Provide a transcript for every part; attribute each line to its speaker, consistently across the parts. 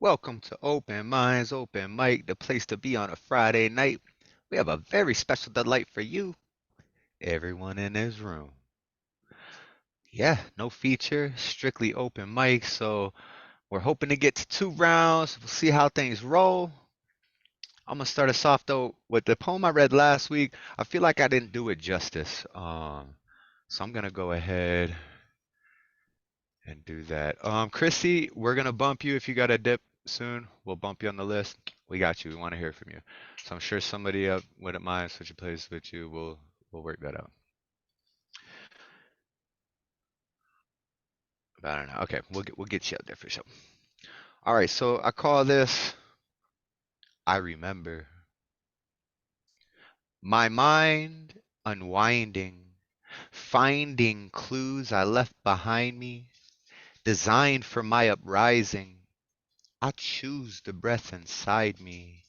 Speaker 1: Welcome to Open Minds, Open Mic, the place to be on a Friday night. We have a very special delight for you, everyone in this room. Yeah, no feature, strictly open mic, so we're hoping to get to 2 rounds. We'll see how things roll. I'm gonna start us off though with the poem I read last week. I feel like I didn't do it justice. So I'm gonna go ahead and do that. Kristi, we're gonna bump you if you got a dip soon. We'll bump you on the list. We got you. We want to hear from you. So I'm sure somebody wouldn't mind switching places with you. We'll work that out. But I don't know. Okay, we'll get you up there for sure. All right. So I call this I Remember. My mind unwinding, finding clues I left behind me, designed for my uprising. I choose the breath inside me.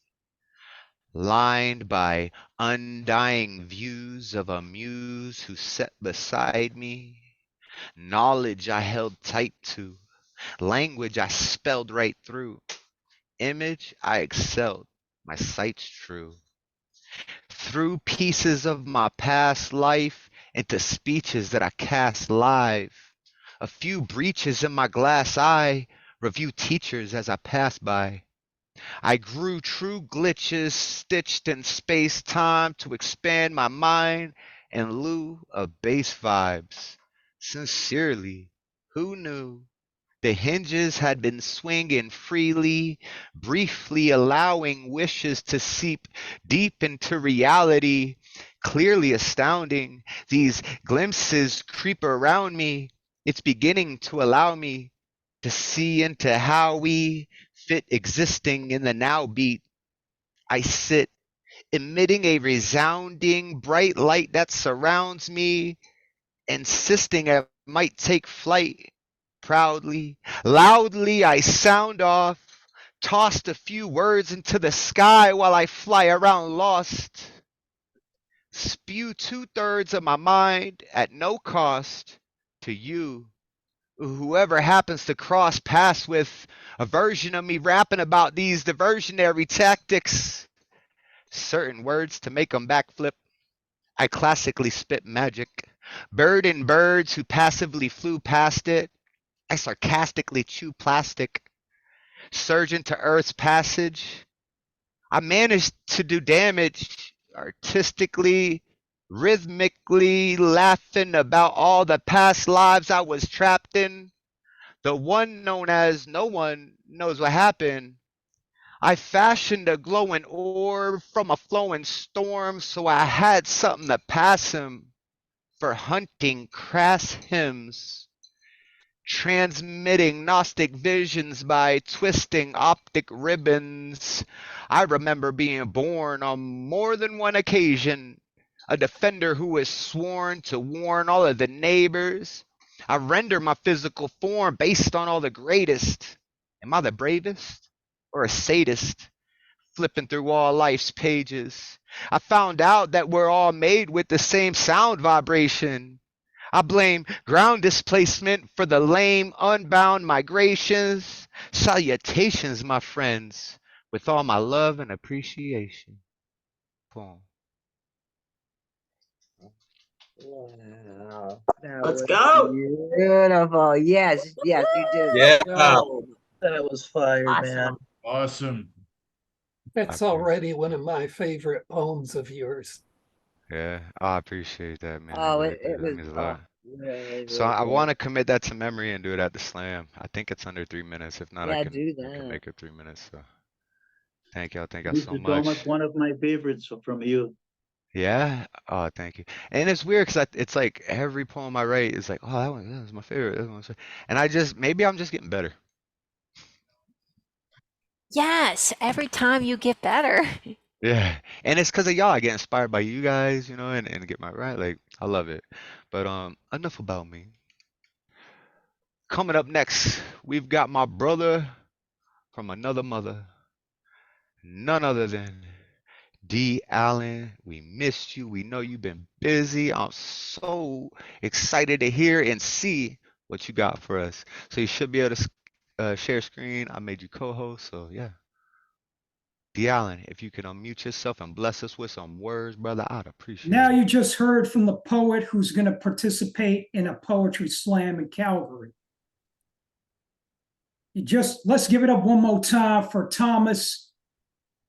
Speaker 1: Lined by undying views of a muse who sat beside me, knowledge I held tight to, language I spelled right through, image I excelled, my sight's true. Through pieces of my past life into speeches that I cast live, a few breaches in my glass eye review teachers as I pass by. I grew true glitches stitched in space time to expand my mind in lieu of bass vibes. Sincerely, who knew? The hinges had been swinging freely, briefly allowing wishes to seep deep into reality. Clearly astounding, these glimpses creep around me. It's beginning to allow me to see into how we fit existing in the now beat. I sit, emitting a resounding bright light that surrounds me, insisting I might take flight. Proudly, loudly, I sound off, tossed a few words into the sky while I fly around lost. Spew 2/3 of my mind at no cost to you, whoever happens to cross paths with a version of me rapping about these diversionary tactics. Certain words to make 'em backflip. I classically spit magic. Bird and birds who passively flew past it. I sarcastically chew plastic. Surge into Earth's passage. I managed to do damage artistically, rhythmically, laughing about all the past lives I was trapped in. The one known as no one knows what happened. I fashioned a glowing orb from a flowing storm, so I had something to pass him for hunting crass hymns, transmitting Gnostic visions by twisting optic ribbons. I remember being born on more than one occasion, a defender who is sworn to warn all of the neighbors. I render my physical form based on all the greatest. Am I the bravest or a sadist? Flipping through all life's pages, I found out that we're all made with the same sound vibration. I blame ground displacement for the lame, unbound migrations. Salutations, my friends, with all my love and appreciation. Boom.
Speaker 2: Wow, that
Speaker 3: Let's
Speaker 2: was
Speaker 3: go.
Speaker 2: beautiful. Yes, yes, you did.
Speaker 4: Yeah.
Speaker 2: So
Speaker 3: That was fire, man.
Speaker 2: awesome.
Speaker 4: Awesome.
Speaker 5: That's already one of my favorite poems of yours.
Speaker 1: Yeah, I appreciate that, man. I
Speaker 2: Oh,
Speaker 1: really
Speaker 2: it,
Speaker 1: do.
Speaker 2: it
Speaker 1: That
Speaker 2: was
Speaker 1: means a lot.
Speaker 2: really,
Speaker 1: So
Speaker 2: really
Speaker 1: I
Speaker 2: good.
Speaker 1: want to commit that to memory and do it at the slam. I think it's under 3 minutes. If not,
Speaker 2: Yeah, do
Speaker 1: I can
Speaker 2: that.
Speaker 1: make it 3 minutes. So thank y'all. Thank y'all
Speaker 3: This
Speaker 1: so
Speaker 3: is
Speaker 1: much.
Speaker 3: almost one of my favorites from you.
Speaker 1: Yeah. Oh, thank you. And it's weird because it's like every poem I write is like, oh, that was my favorite. That one was and I just maybe I'm just getting better.
Speaker 6: Yes, every time you get better.
Speaker 1: Yeah. And it's because of y'all. I get inspired by you guys, and get my right. Like I love it. But enough about me. Coming up next, we've got my brother from another mother, none other than Dee Allen. We missed you. We know you've been busy. I'm so excited to hear and see what you got for us. So you should be able to share screen. I made you co-host, so yeah. Dee Allen, if you can unmute yourself and bless us with some words, brother, I'd appreciate
Speaker 4: Now
Speaker 1: it.
Speaker 4: you just heard from the poet who's going to participate in a poetry slam in Calgary. Let's give it up one more time for Thomas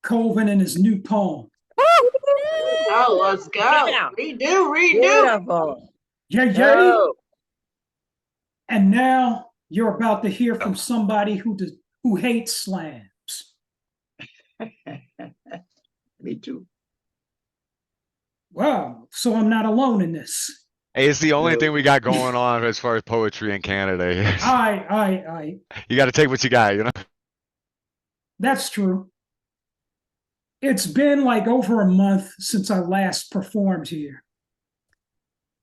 Speaker 4: Colvin and his new poem.
Speaker 7: Oh, let's go.
Speaker 2: Yeah.
Speaker 7: Redo.
Speaker 2: Beautiful.
Speaker 4: Yay, yay.
Speaker 2: Go.
Speaker 4: And now you're about to hear from somebody who hates slams.
Speaker 3: Me too.
Speaker 4: Wow, so I'm not alone in this.
Speaker 1: Hey, it's the only
Speaker 3: No.
Speaker 1: thing we got going on as far as poetry in Canada.
Speaker 4: I
Speaker 1: You got to take what you got, you know?
Speaker 4: That's true. It's been like over a month since I last performed here.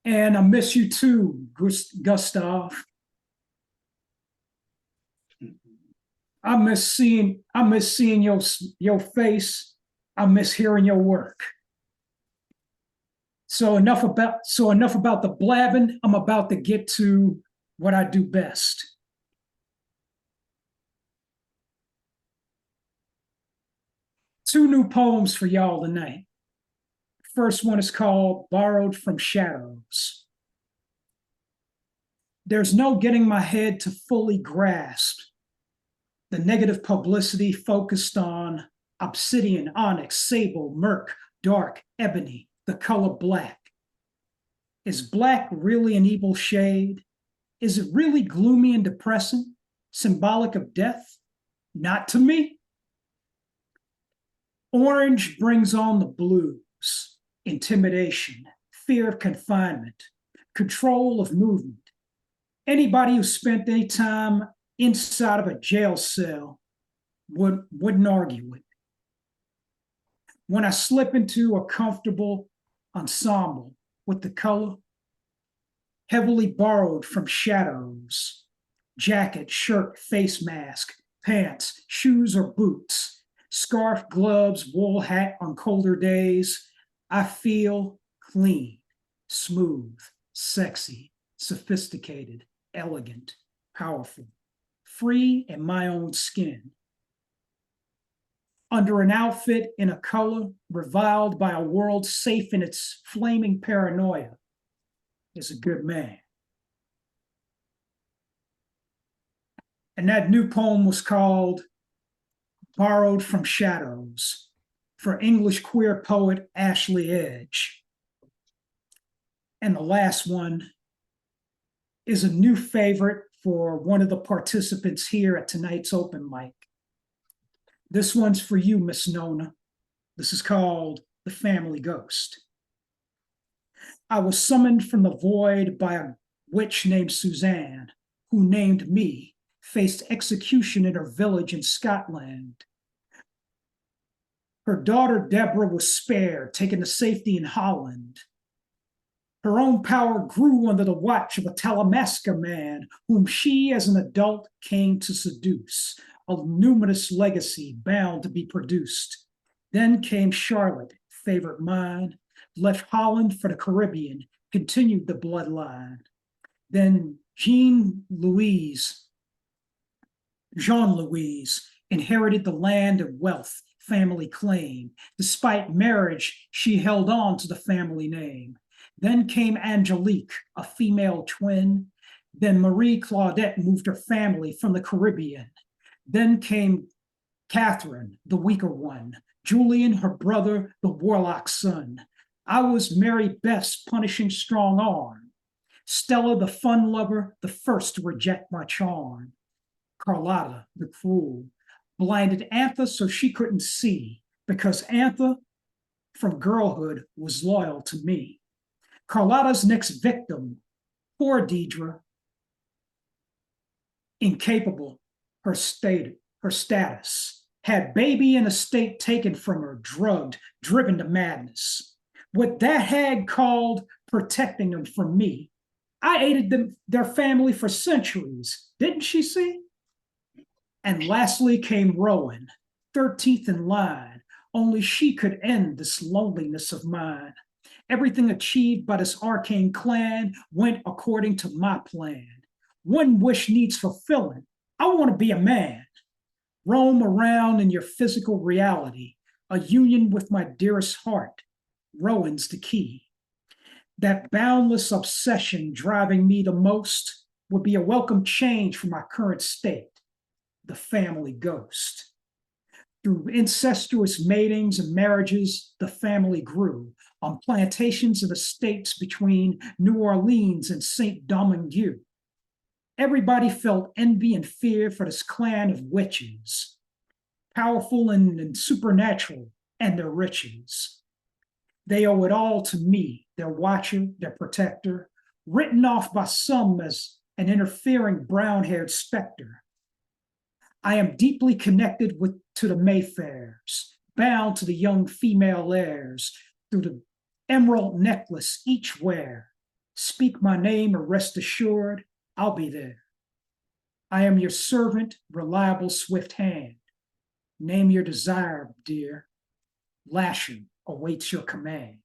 Speaker 4: And I miss you too, Gustav. I miss seeing your face. I miss hearing your work. So enough about the blabbing. I'm about to get to what I do best. Two new poems for y'all tonight. First one is called Borrowed from Shadows. There's no getting my head to fully grasp the negative publicity focused on obsidian, onyx, sable, murk, dark, ebony, the color black. Is black really an evil shade? Is it really gloomy and depressing, symbolic of death? Not to me. Orange brings on the blues, intimidation, fear of confinement, control of movement. Anybody who spent any time inside of a jail cell wouldn't argue it. When I slip into a comfortable ensemble with the color, heavily borrowed from shadows, jacket, shirt, face mask, pants, shoes or boots, scarf, gloves, wool hat on colder days, I feel clean, smooth, sexy, sophisticated, elegant, powerful, free in my own skin. Under an outfit in a color reviled by a world safe in its flaming paranoia is a good man. And that new poem was called Borrowed from Shadows for English queer poet Ashley Edge. And the last one is a new favorite for one of the participants here at tonight's open mic. This one's for you, Miss Nona. This is called The Family Ghost. I was summoned from the void by a witch named Suzanne, who named me, faced execution in her village in Scotland. Her daughter Deborah was spared, taken to safety in Holland. Her own power grew under the watch of a Talamasca man, whom she as an adult came to seduce, a numinous legacy bound to be produced. Then came Charlotte, favorite mine, left Holland for the Caribbean, continued the bloodline. Then Jean-Louise inherited the land and wealth, family claim. Despite marriage, she held on to the family name. Then came Angelique, a female twin. Then Marie Claudette moved her family from the Caribbean. Then came Catherine, the weaker one. Julian, her brother, the warlock son. I was Mary Beth's punishing strong arm. Stella, the fun lover, the first to reject my charm. Carlotta, the cruel, blinded Antha so she couldn't see, because Antha, from girlhood, was loyal to me. Carlotta's next victim, poor Deidre, incapable, her status, had baby and estate taken from her, drugged, driven to madness. What that hag called protecting them from me, I aided their family for centuries, didn't she see? And lastly came Rowan, 13th in line. Only she could end this loneliness of mine. Everything achieved by this arcane clan went according to my plan. One wish needs fulfilling. I want to be a man, roam around in your physical reality, a union with my dearest heart. Rowan's the key. That boundless obsession driving me the most would be a welcome change from my current state, the family ghost. Through incestuous matings and marriages, the family grew on plantations and estates between New Orleans and Saint Domingue. Everybody felt envy and fear for this clan of witches, powerful and supernatural, and their riches. They owe it all to me, their watcher, their protector, written off by some as an interfering brown-haired specter. I am deeply connected to the Mayfairs, bound to the young female heirs, through the emerald necklace each wear. Speak my name or rest assured, I'll be there. I am your servant, reliable, swift hand. Name your desire, dear. Lashing awaits your command.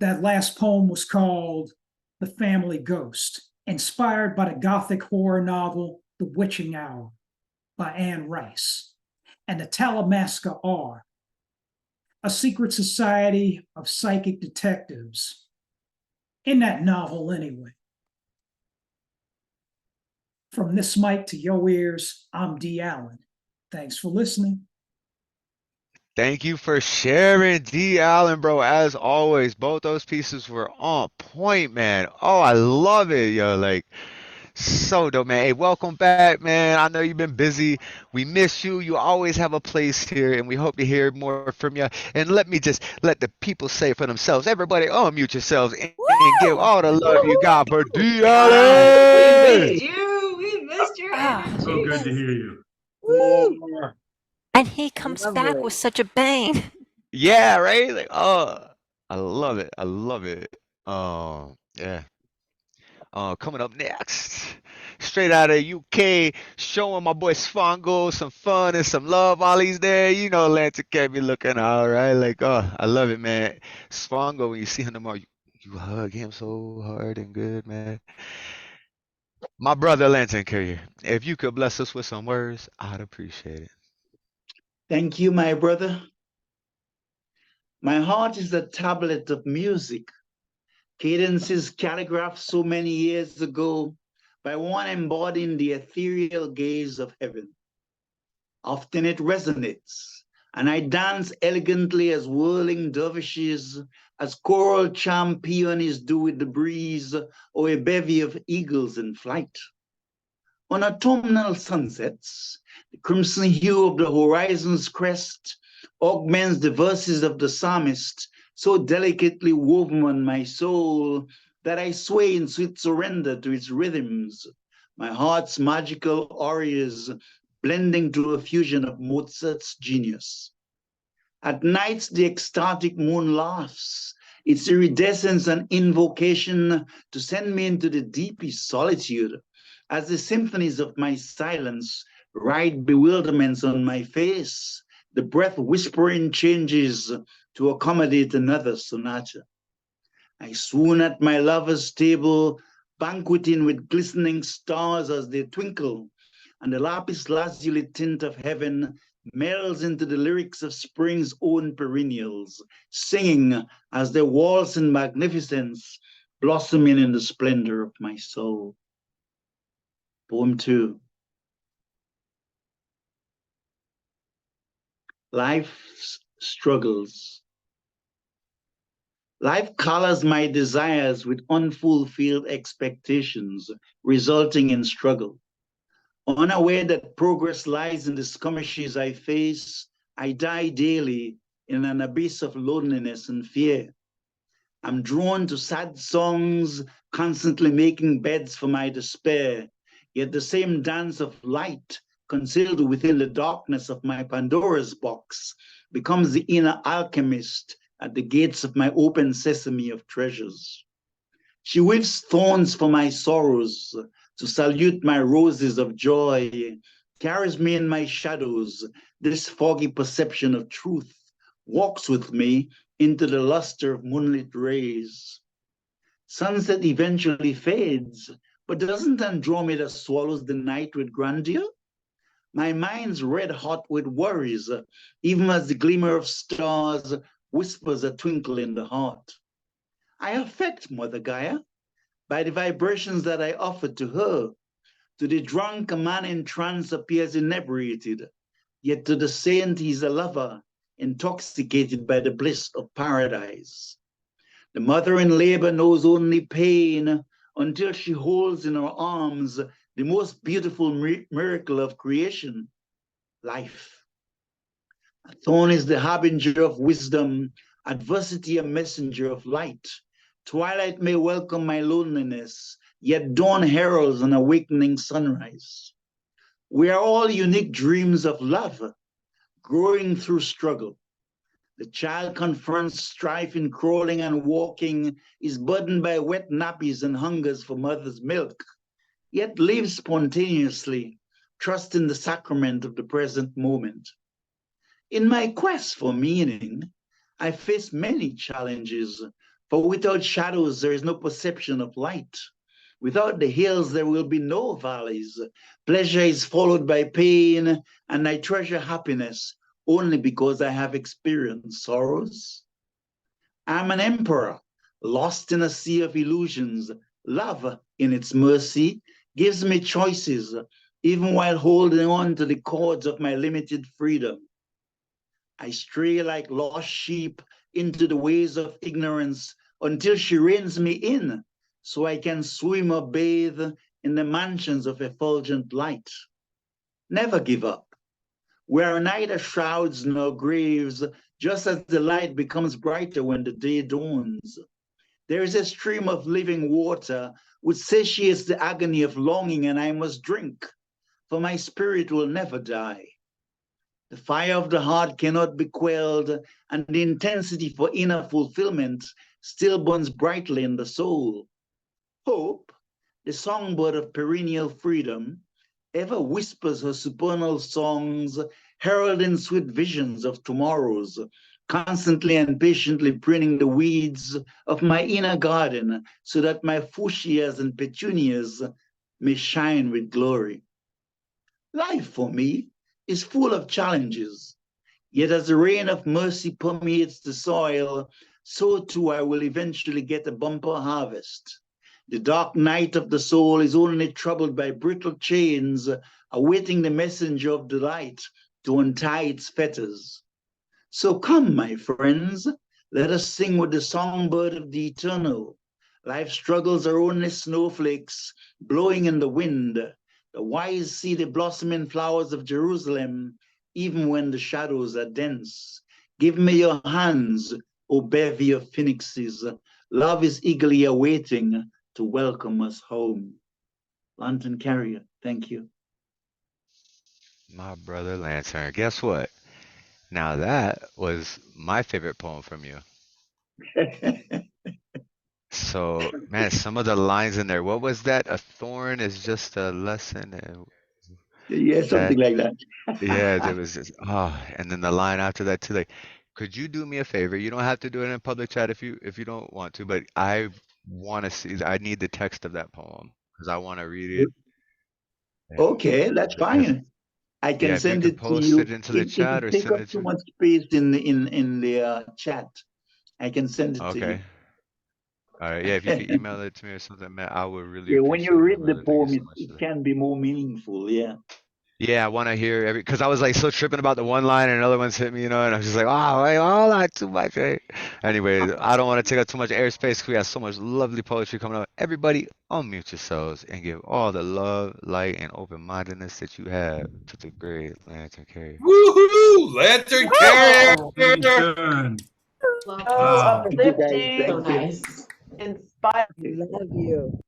Speaker 4: That last poem was called The Family Ghost, inspired by the Gothic horror novel The Witching Hour by Anne Rice, and the Talamasca are a secret society of psychic detectives. In that novel, anyway. From this mic to your ears, I'm Dee Allen. Thanks for listening.
Speaker 1: Thank you for sharing, Dee Allen, bro. As always, both those pieces were on point, man. Oh, I love it, yo. Like, so dope, man. Hey, welcome back, man. I know you've been busy. We miss you. You always have a place here, and we hope to hear more from you. And let me just let the people say for themselves. Everybody, unmute yourselves and give all the love you got for Dee
Speaker 7: We
Speaker 1: Allen.
Speaker 7: missed you. We missed your energy.
Speaker 8: So good to hear you.
Speaker 2: Yeah.
Speaker 6: And he comes back with
Speaker 2: Lovely.
Speaker 6: such a bang.
Speaker 1: Yeah, right? Like, oh, I love it. I love it. Oh, yeah. Coming up next, straight out of UK, showing my boy Sfongo some fun and some love while he's there. You know, Atlanta can't be looking all right. Like, oh, I love it, man. Sfongo, when you see him tomorrow, you hug him so hard and good, man. My brother, Lantern Carrier, if you could bless us with some words, I'd appreciate it.
Speaker 3: Thank you, my brother. My heart is a tablet of music, cadences calligraphed so many years ago by one embodying the ethereal gaze of heaven. Often it resonates, and I dance elegantly as whirling dervishes, as choral charm peonies do with the breeze, or a bevy of eagles in flight. On autumnal sunsets, the crimson hue of the horizon's crest augments the verses of the psalmist, so delicately woven on my soul that I sway in sweet surrender to its rhythms, my heart's magical arias blending to a fusion of Mozart's genius. At nights, the ecstatic moon laughs, its iridescence an invocation to send me into the deepest solitude, as the symphonies of my silence ride bewilderments on my face, the breath whispering changes to accommodate another sonata. I swoon at my lover's table, banqueting with glistening stars as they twinkle, and the lapis lazuli tint of heaven melds into the lyrics of spring's own perennials, singing as they waltz in magnificence, blossoming in the splendor of my soul. Poem 2. Life's struggles. Life colors my desires with unfulfilled expectations, resulting in struggle. Unaware that progress lies in the skirmishes I face, I die daily in an abyss of loneliness and fear. I'm drawn to sad songs, constantly making beds for my despair, yet the same dance of light concealed within the darkness of my Pandora's box becomes the inner alchemist at the gates of my open sesame of treasures. She weaves thorns for my sorrows to salute my roses of joy, carries me in my shadows, this foggy perception of truth, walks with me into the luster of moonlit rays. Sunset eventually fades, But doesn't Andromeda swallows the night with grandeur? My mind's red hot with worries, even as the glimmer of stars whispers a twinkle in the heart. I affect Mother Gaia by the vibrations that I offer to her. To the drunk, a man in trance appears inebriated, yet to the saint he's a lover, intoxicated by the bliss of paradise. The mother in labor knows only pain until she holds in her arms the most beautiful miracle of creation, life. A thorn is the harbinger of wisdom, adversity a messenger of light. Twilight may welcome my loneliness, yet dawn heralds an awakening sunrise. We are all unique dreams of love, growing through struggle. The child confronts strife in crawling and walking, is burdened by wet nappies and hungers for mother's milk, yet lives spontaneously, trusting the sacrament of the present moment. In my quest for meaning, I face many challenges, for without shadows, there is no perception of light. Without the hills, there will be no valleys. Pleasure is followed by pain, and I treasure happiness only because I have experienced sorrows. I'm an emperor, lost in a sea of illusions. Love, in its mercy, gives me choices, even while holding on to the cords of my limited freedom. I stray like lost sheep into the ways of ignorance until she reins me in, so I can swim or bathe in the mansions of effulgent light. Never give up. We are neither shrouds nor graves, just as the light becomes brighter when the day dawns. There is a stream of living water which satiates the agony of longing, and I must drink, for my spirit will never die. The fire of the heart cannot be quelled, and the intensity for inner fulfillment still burns brightly in the soul. Hope, the songbird of perennial freedom, ever whispers her supernal songs, heralding sweet visions of tomorrows, constantly and patiently pruning the weeds of my inner garden so that my fuchsias and petunias may shine with glory. Life for me is full of challenges, yet as the rain of mercy permeates the soil, so too I will eventually get a bumper harvest. The dark night of the soul is only troubled by brittle chains, awaiting the messenger of the light to untie its fetters. So come, my friends, let us sing with the songbird of the eternal. Life's struggles are only snowflakes blowing in the wind. The wise see the blossoming flowers of Jerusalem, even when the shadows are dense. Give me your hands, O bevy of phoenixes. Love is eagerly awaiting to welcome us home. Lantern Carrier, thank you.
Speaker 1: My brother Lantern. Guess what? Now that was my favorite poem from you. So, man, some of the lines in there. What was that? A thorn is just a lesson.
Speaker 3: Yeah, something like that.
Speaker 1: Yeah, there was just and then the line after that too. Like, could you do me a favor? You don't have to do it in public chat if you don't want to, but I want to see. I need the text of that poem because I want to read it.
Speaker 3: Okay, that's fine. I can
Speaker 1: Yeah, if you
Speaker 3: send
Speaker 1: could
Speaker 3: it to
Speaker 1: post
Speaker 3: you.
Speaker 1: it into the
Speaker 3: It
Speaker 1: chat or
Speaker 3: take
Speaker 1: send
Speaker 3: up
Speaker 1: it
Speaker 3: too
Speaker 1: to.
Speaker 3: much space in the chat. I can send it to you.
Speaker 1: Okay. All right. Yeah, if you could email it to me or something, man, I would really
Speaker 3: Yeah, when you
Speaker 1: appreciate it, my
Speaker 3: read the
Speaker 1: brother. Thank you
Speaker 3: poem,
Speaker 1: so much
Speaker 3: it
Speaker 1: for that.
Speaker 3: can be more meaningful. Yeah.
Speaker 1: Yeah, I want to hear because I was like so tripping about the one line and another one's hit me, and I was just like, oh, wait, hold on, too much. Right? Anyway, I don't want to take up too much airspace because we have so much lovely poetry coming up. Everybody, unmute yourselves and give all the love, light, and open-mindedness that you have to the great Lantern Carrier.
Speaker 8: Woohoo! Lantern Carrier!
Speaker 9: Lantern.
Speaker 2: Wow. Thank you guys.
Speaker 7: So
Speaker 2: Thank you.
Speaker 7: nice. Inspired.
Speaker 2: Love you.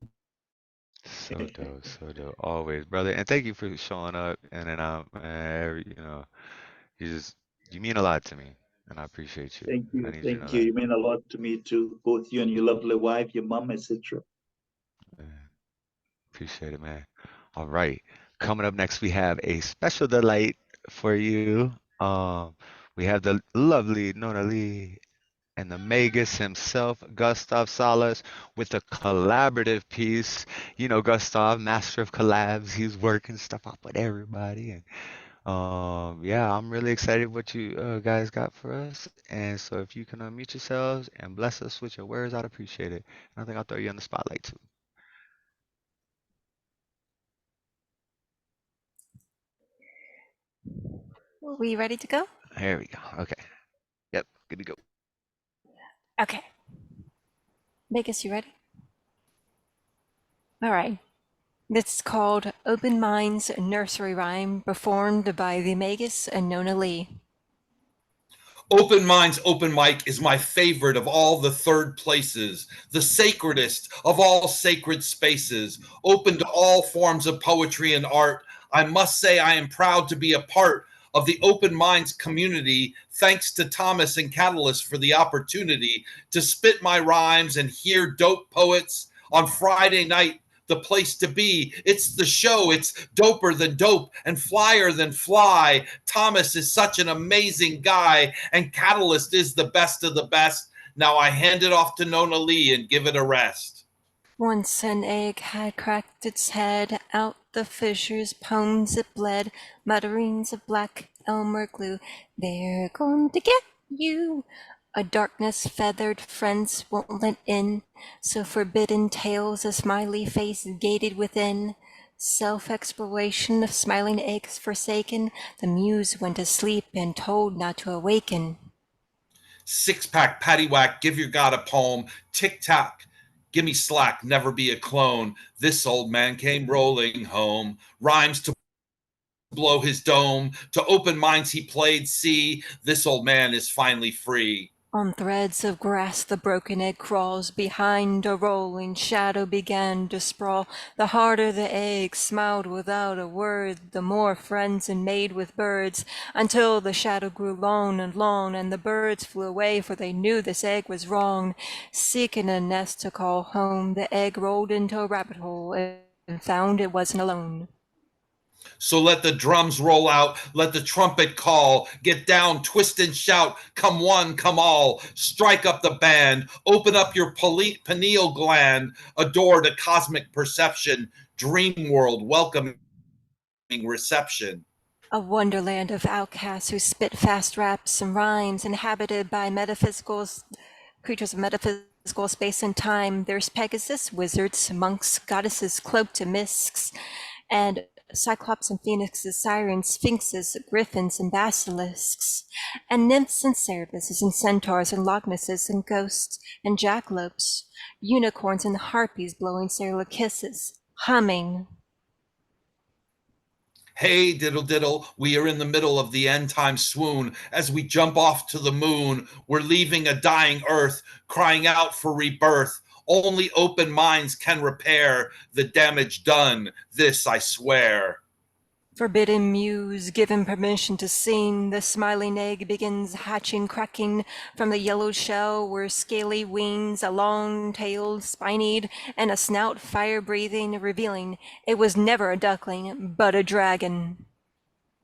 Speaker 1: So dope, so dope. Always, brother. And thank you for showing up in and out, man. You mean a lot to me, and I appreciate you.
Speaker 3: Thank you.
Speaker 1: I need you to
Speaker 3: Thank
Speaker 1: know
Speaker 3: you.
Speaker 1: that.
Speaker 3: You mean a lot to me too. Both you and your lovely wife, your mom, etc.
Speaker 1: Appreciate it, man. All right. Coming up next, we have a special delight for you. We have the lovely Nona Lee. and the Magus himself, Gustav Sallas, with a collaborative piece. You know, Gustav, master of collabs, he's working stuff up with everybody. And yeah, I'm really excited what you guys got for us. And so if you can unmute yourselves and bless us with your words, I'd appreciate it. And I think I'll throw you on the spotlight too.
Speaker 6: We ready to go?
Speaker 1: Here we go. Okay. Yep, good to go.
Speaker 6: Okay. Vegas, you ready? All right. This is called Open Minds Nursery Rhyme, performed by the Magus and Nona Lee.
Speaker 8: Open Minds Open Mic is my favorite of all the third places, the sacredest of all sacred spaces, open to all forms of poetry and art. I must say I am proud to be a part of the Open Minds community. Thanks to Thomas and Catalyst for the opportunity to spit my rhymes and hear dope poets on Friday night. The place to be. It's the show. It's doper than dope and flyer than fly. Thomas is such an amazing guy, and Catalyst is the best of the best. Now I hand it off to Nona Lee and give it a rest.
Speaker 6: Once an egg had cracked its head, out the fissures poems it bled, mutterings of black Elmer glue. They're going to get you. A darkness feathered friends won't let in, so forbidden tales a smiley face gated within. Self-exploration of smiling eggs forsaken, the muse went to sleep and told not to awaken.
Speaker 8: Six-pack, paddywhack, give your God a poem. Tic-tac, gimme slack, never be a clone. This old man came rolling home. Rhymes to blow his dome. To open minds he played. See, this old man is finally free.
Speaker 6: On threads of grass the broken egg crawls, behind a rolling shadow began to sprawl. The harder the egg smiled without a word, the more friends it made with birds, until the shadow grew long, and the birds flew away, for they knew this egg was wrong. Seeking a nest to call home, the egg rolled into a rabbit hole and found it wasn't alone.
Speaker 8: So let the drums roll out, let the trumpet call, get down, twist and shout, come one, come all, strike up the band, open up your pineal gland, adore the cosmic perception, dream world, welcoming reception.
Speaker 6: A wonderland of outcasts who spit fast raps and rhymes, inhabited by creatures of metaphysical space and time. There's Pegasus, wizards, monks, goddesses cloaked in mists, and cyclops and phoenixes, sirens, sphinxes, griffins and basilisks, and nymphs and cerebuses and centaurs and lochnesses and ghosts and jackalopes, unicorns and harpies blowing sailor kisses, humming.
Speaker 8: Hey, diddle diddle, we are in the middle of the end time swoon. As we jump off to the moon, we're leaving a dying earth, crying out for rebirth. Only open minds can repair the damage done, this I swear.
Speaker 6: Forbidden muse, given permission to sing, the smiling egg begins hatching, cracking from the yellow shell were scaly wings, a long tail, spinied, and a snout fire-breathing, revealing it was never a duckling, but a dragon.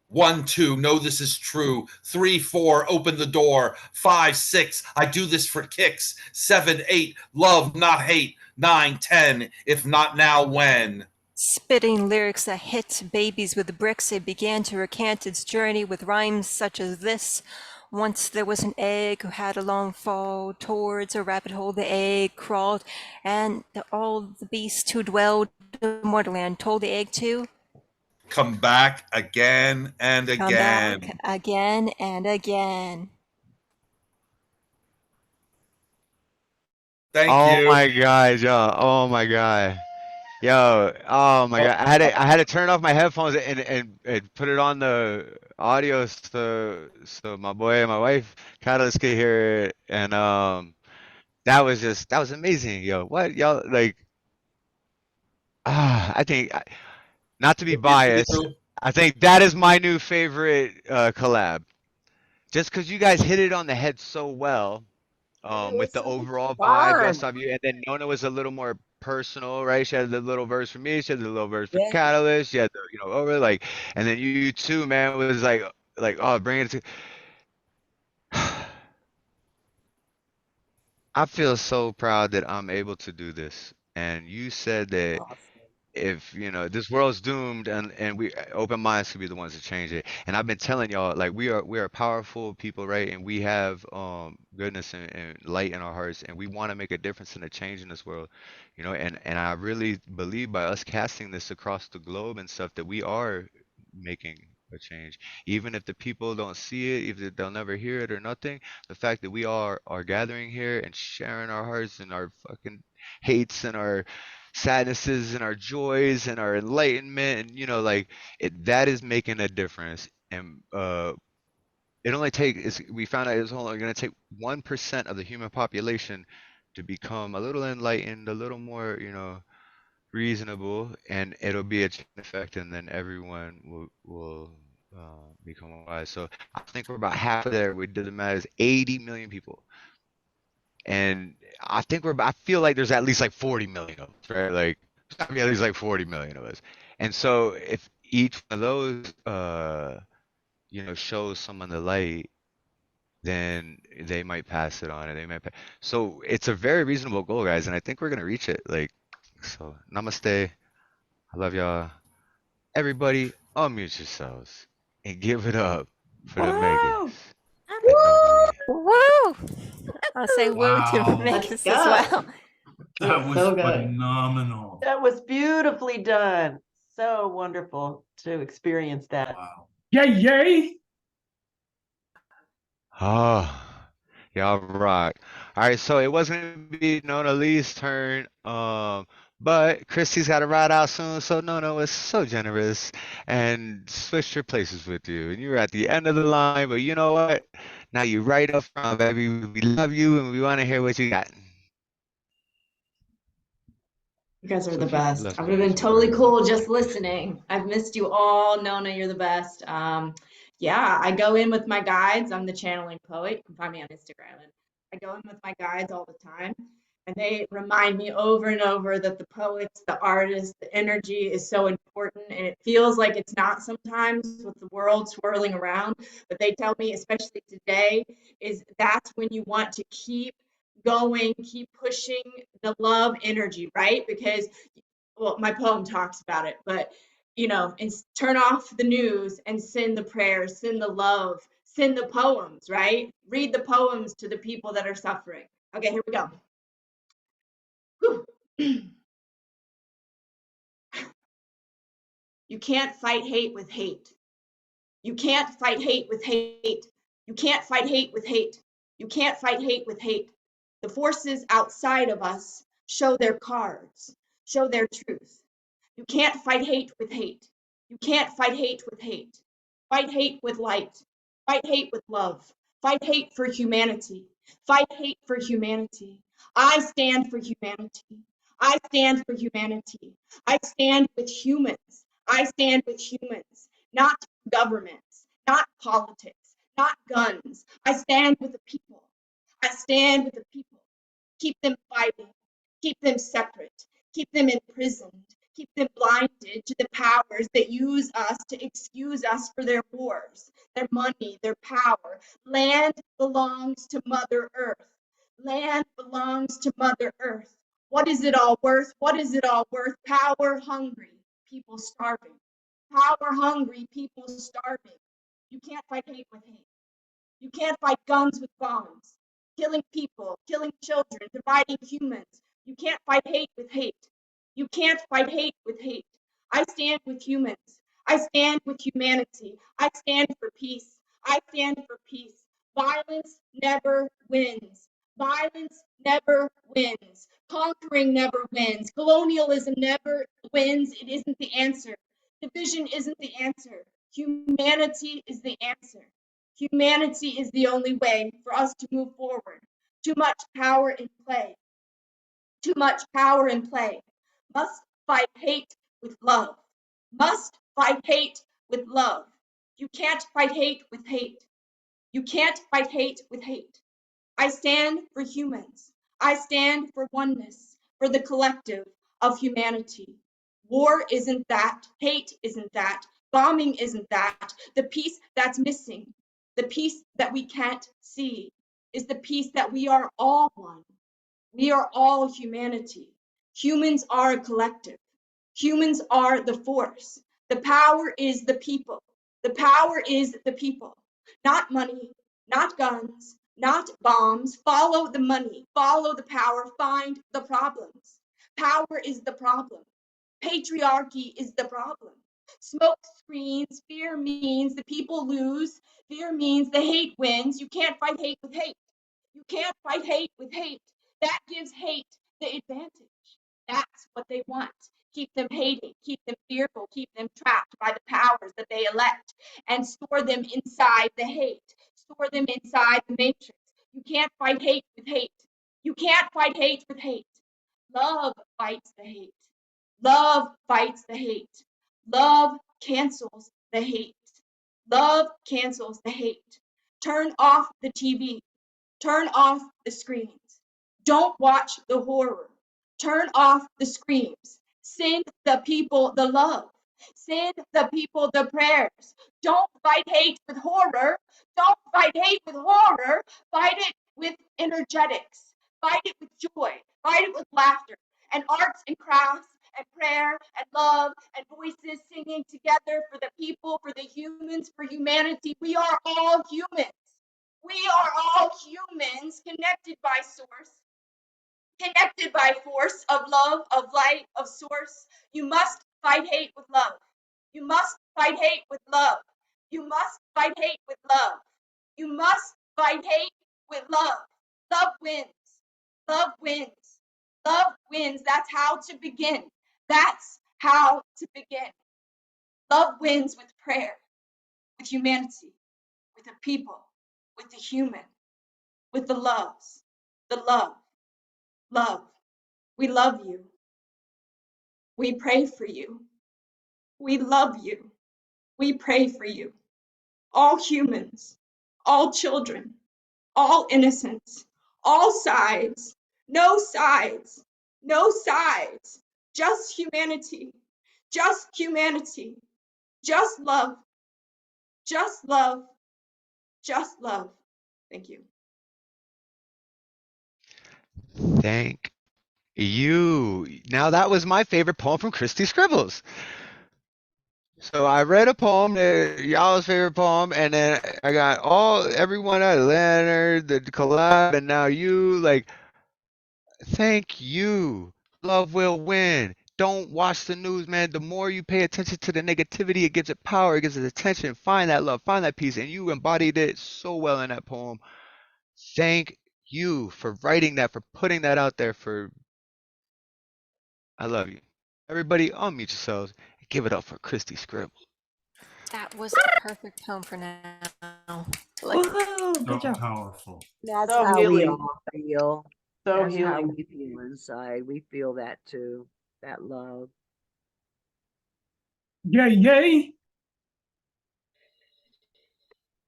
Speaker 8: 1, 2, know this is true. 3, 4, open the door. 5, 6, I do this for kicks. 7, 8, love, not hate. 9, 10, if not now, when?
Speaker 6: Spitting lyrics that hit babies with bricks, it began to recant its journey with rhymes such as this. Once there was an egg who had a long fall towards a rabbit hole. The egg crawled, and all the beasts who dwelled in Mortarland told the egg to
Speaker 8: come back again and again.
Speaker 6: Come back again and again.
Speaker 8: Thank you.
Speaker 1: Oh my God, yo. Oh my God. Yo, oh my God. I had to turn off my headphones and put it on the audio so my boy and my wife Catalyst could hear it. And that was amazing, yo. What y'all like I think not to be biased, I think that is my new favorite collab. Just because you guys hit it on the head so well. With the overall vibe, best of you, and then Nona was a little more personal, right? She had the little verse for me, she had the little verse for Catalyst, she had the, over like, and then you too, man, was like, oh, bring it to. I feel so proud that I'm able to do this. And you said that
Speaker 2: Awesome.
Speaker 1: if this world's doomed and we open minds could be the ones to change it. And I've been telling y'all, like, we are powerful people, right? And we have goodness and light in our hearts, and we want to make a difference and a change in this world, and I really believe by us casting this across the globe and stuff that we are making a change. Even if the people don't see it, if they'll never hear it or nothing, the fact that we are gathering here and sharing our hearts and our fucking hates and our sadnesses and our joys and our enlightenment, and like that is making a difference. And we found out it was only going to take 1% of the human population to become a little enlightened, a little more reasonable, and it'll be a chain effect, and then everyone will become wise. So I think we're about half of there. We did the math, is 80 million people. And I feel like there's at least like 40 million of us, right? Like, there's gotta be at least like 40 million of us. And so if each one of those, shows someone the light, then they might pass it on, and they might. So it's a very reasonable goal, guys, and I think we're gonna reach it. Like, so namaste. I love y'all. Everybody, unmute yourselves and give it up for the Magus. And Nona.
Speaker 6: Woo! I'll say woo to
Speaker 9: Wow.
Speaker 6: Magus
Speaker 7: Let's
Speaker 6: as
Speaker 7: go.
Speaker 6: well.
Speaker 9: That was
Speaker 7: So good.
Speaker 9: phenomenal.
Speaker 2: That was beautifully done. So wonderful to experience that.
Speaker 9: Wow.
Speaker 4: Yay, yay.
Speaker 1: Oh, y'all rock. All right, so it wasn't gonna be Nona Lee's turn, but Kristi's got to ride out soon. So Nona was so generous and switched her places with you, and you were at the end of the line. But you know what? Now you right up front, baby. We love you, and we want to hear what you got.
Speaker 7: You guys are
Speaker 1: So
Speaker 7: the
Speaker 1: if you
Speaker 7: best.
Speaker 1: left
Speaker 7: I would have been
Speaker 1: Magus,
Speaker 7: totally
Speaker 1: where is
Speaker 7: cool
Speaker 1: it?
Speaker 7: just listening. I've missed you all. Nona, you're the best. Yeah, I go in with my guides. I'm the channeling poet. You can find me on Instagram. And I go in with my guides all the time. And they remind me over and over that the poets, the artists, the energy is so important. And it feels like it's not sometimes with the world swirling around. But they tell me, especially today, is that's when you want to keep going, keep pushing the love energy, right? Because, well, my poem talks about it, but and turn off the news and send the prayers, send the love, send the poems, right? Read the poems to the people that are suffering. Okay, here we go. Whew. You can't fight hate with hate. You can't fight hate with hate. You can't fight hate with hate. You can't fight hate with hate. The forces outside of us show their cards, show their truth. You can't fight hate with hate. You can't fight hate with hate. Fight hate with light. Fight hate with love. Fight hate for humanity. Fight hate for humanity. I stand for humanity. I stand for humanity. I stand with humans. I stand with humans, not governments, not politics, not guns. I stand with the people. I stand with the people. Keep them fighting. Keep them separate. Keep them imprisoned. Keep them blinded to the powers that use us to excuse us for their wars, their money, their power. Land belongs to Mother Earth. Land belongs to Mother Earth. What is it all worth? What is it all worth? Power hungry, people starving. Power hungry, people starving. You can't fight hate with hate. You can't fight guns with bombs, killing people, killing children, dividing humans. You can't fight hate with hate. You can't fight hate with hate. I stand with humans. I stand with humanity. I stand for peace. I stand for peace. Violence never wins. Violence never wins. Conquering never wins. Colonialism never wins. It isn't the answer. Division isn't the answer. Humanity is the answer. Humanity is the only way for us to move forward. Too much power in play. Too much power in play. Must fight hate with love. Must fight hate with love. You can't fight hate with hate. You can't fight hate with hate. I stand for humans. I stand for oneness, for the collective of humanity. War isn't that. Hate isn't that. Bombing isn't that. The piece that's missing, the piece that we can't see, is the piece that we are all one. We are all humanity. Humans are a collective. Humans are the force. The power is the people. The power is the people. Not money, not guns, not bombs. Follow the money, follow the power, find the problems. Power is the problem. Patriarchy is the problem. Smoke screens, fear means the people lose. Fear means the hate wins. You can't fight hate with hate. You can't fight hate with hate. That gives hate the advantage. That's what they want. Keep them hating, keep them fearful, keep them trapped by the powers that they elect, and store them inside the hate, store them inside the matrix. You can't fight hate with hate. You can't fight hate with hate. Love fights the hate. Love fights the hate. Love cancels the hate. Love cancels the hate. Turn off the TV. Turn off the screens. Don't watch the horror. Turn off the screams. Send the people the love. Send the people the prayers. Don't fight hate with horror. Don't fight hate with horror. Fight it with energetics. Fight it with joy. Fight it with laughter and arts and crafts and prayer and love and voices singing together for the people, for the humans, for humanity. We are all humans. We are all humans connected by source, connected by force of love, of light, of source. You must fight hate with love. You must fight hate with love. You must fight hate with love. You must fight hate with love. Love wins. Love wins. Love wins. That's how to begin. That's how to begin. Love wins with prayer, with humanity, with the people, with the human, with the loves, the love, love. We love you. We pray for you. We love you. We pray for you. All humans, all children, all innocents, all sides, no sides, no sides, just humanity, just humanity, just love, just love, just love. Thank you.
Speaker 1: Thank you. Now that was my favorite poem from Kristi Scribbles. So I read a poem, y'all's favorite poem, and then I got everyone at Leonard, the collab, and now you. Like, thank you. Love will win. Don't watch the news, man. The more you pay attention to the negativity, it gives it power, it gives it attention. Find that love, find that peace, and you embodied it so well in that poem. Thank you for writing that, for putting that out there. I love you. Everybody, unmute yourselves and give it up for Kristi Scribbles.
Speaker 6: That was the perfect poem for now. Like,
Speaker 2: Woohoo,
Speaker 9: So
Speaker 2: good job.
Speaker 9: powerful.
Speaker 10: That's
Speaker 2: So
Speaker 10: how we
Speaker 2: healing.
Speaker 10: all feel.
Speaker 2: So
Speaker 10: That's how
Speaker 2: healing.
Speaker 10: we feel inside. We feel that too. That love.
Speaker 4: Yay, yay.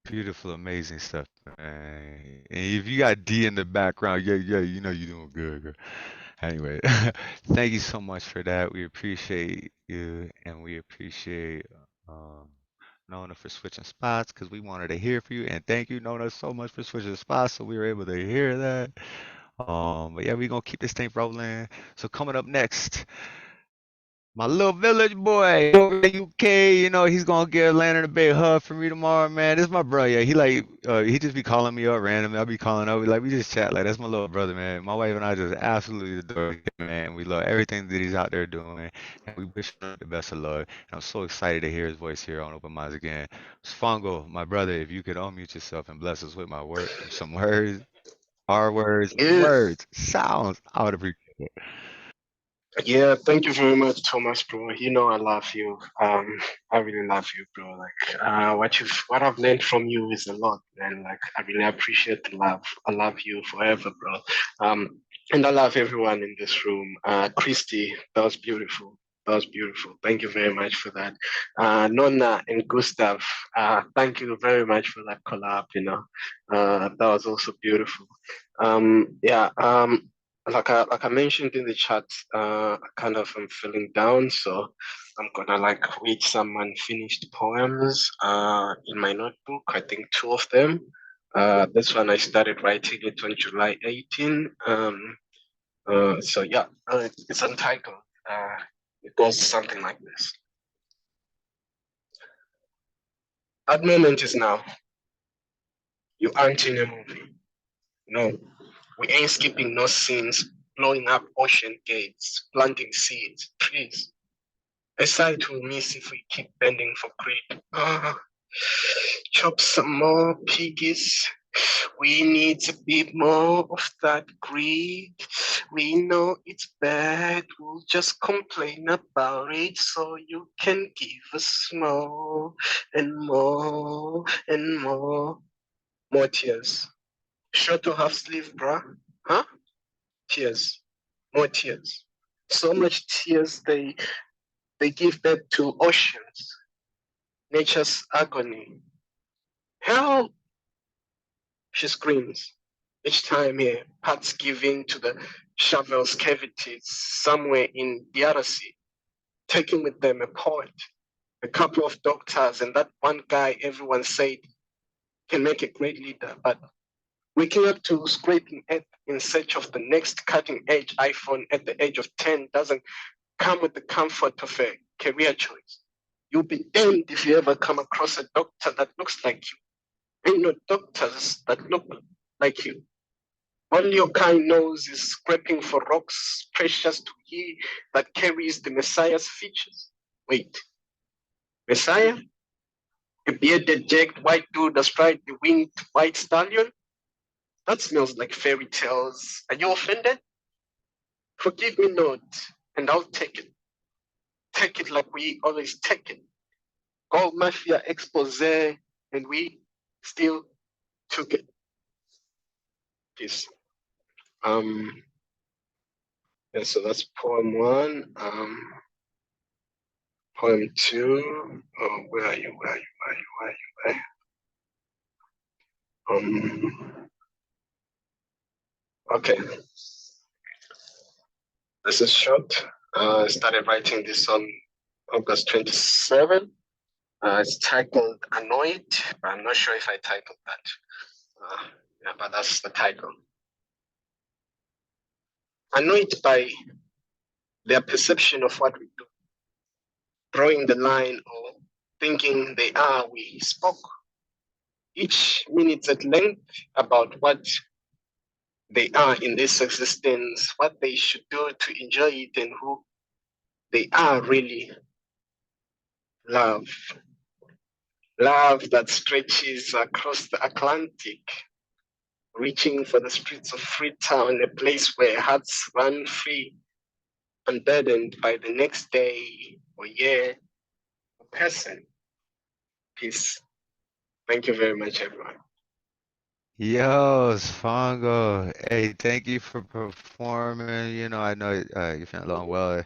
Speaker 1: Beautiful, amazing stuff, man. And if you got D in the background, yeah, you know you're doing good, girl. Anyway, thank you so much for that. We appreciate you, and we appreciate Nona for switching spots because we wanted to hear from you. And thank you, Nona, so much for switching spots so we were able to hear that. But yeah, we're gonna keep this thing rolling. So coming up next, my little village boy over in the UK, you know, he's gonna give Lantern a big hug for me tomorrow, man. This is my brother. Yeah, he just be calling me up randomly. I'll be calling up, we just chat. Like, that's my little brother, man. My wife and I just absolutely adore him, man. We love everything that he's out there doing, and we wish him the best of luck. And I'm so excited to hear his voice here on Open Minds again. Sfongo, my brother, if you could unmute yourself and bless us with some words, our words,
Speaker 11: Yeah,
Speaker 1: words, sounds, I would appreciate it.
Speaker 11: yeah, thank you very much, Thomas, bro. You know I love you. I really love you, bro. Like, what I've learned from you is a lot, man. Like, I really appreciate the love. I love you forever, bro. And I love everyone in this room. Kristi, that was beautiful. That was beautiful. Thank you very much for that. Nona and Gustav, thank you very much for that collab. That was also beautiful. Yeah. Like I mentioned in the chat, I kind of am feeling down, so I'm gonna read some unfinished poems in my notebook. I think two of them. This one I started writing it on July 18. So yeah, it's untitled. It goes something like this. That moment is now. You aren't in a movie. No, we ain't skipping no scenes, blowing up ocean gates, planting seeds, trees. A sight we'll miss if we keep bending for greed. Chop some more piggies. We need a bit more of that greed. We know it's bad. We'll just complain about it so you can give us more and more and more. More tears. Short or half sleeve, bruh? Huh? Tears. More tears. So much tears they give birth to oceans. Nature's agony. Help! She screams. Each time her parts giving to the shovel's cavities somewhere in the Odyssey, taking with them a poet, a couple of doctors, and that one guy everyone said can make a great leader, but waking up to scraping earth in search of the next cutting edge iPhone at the age of 10 doesn't come with the comfort of a career choice. You'll be damned if you ever come across a doctor that looks like you. Ain't no doctors that look like you. All your kind knows is scraping for rocks precious to he that carries the Messiah's features. Wait, Messiah? A bearded, jagged white dude astride the winged white stallion? That smells like fairy tales. Are you offended? Forgive me not, and I'll take it. Take it like we always take it. Gold Mafia expose, and we still took it. Peace. Yeah, so that's poem one. Poem two. Oh, where are you? Where are you? Where are you? Where are you? Where? Okay. This is short. I started writing this on August 27. It's titled Annoyed, but I'm not sure if I titled that. Yeah, but that's the title. Annoyed by their perception of what we do, drawing the line or thinking they are, we spoke each minute at length about what they are in this existence, what they should do to enjoy it, and who they are really. Love. Love that stretches across the Atlantic, reaching for the streets of Freetown, a place where hearts run free, unburdened by the next day or year or person. Peace. Thank you very much, everyone.
Speaker 1: Yo, Sfongo. Hey, thank you for performing. You know, I know you're feeling a little well,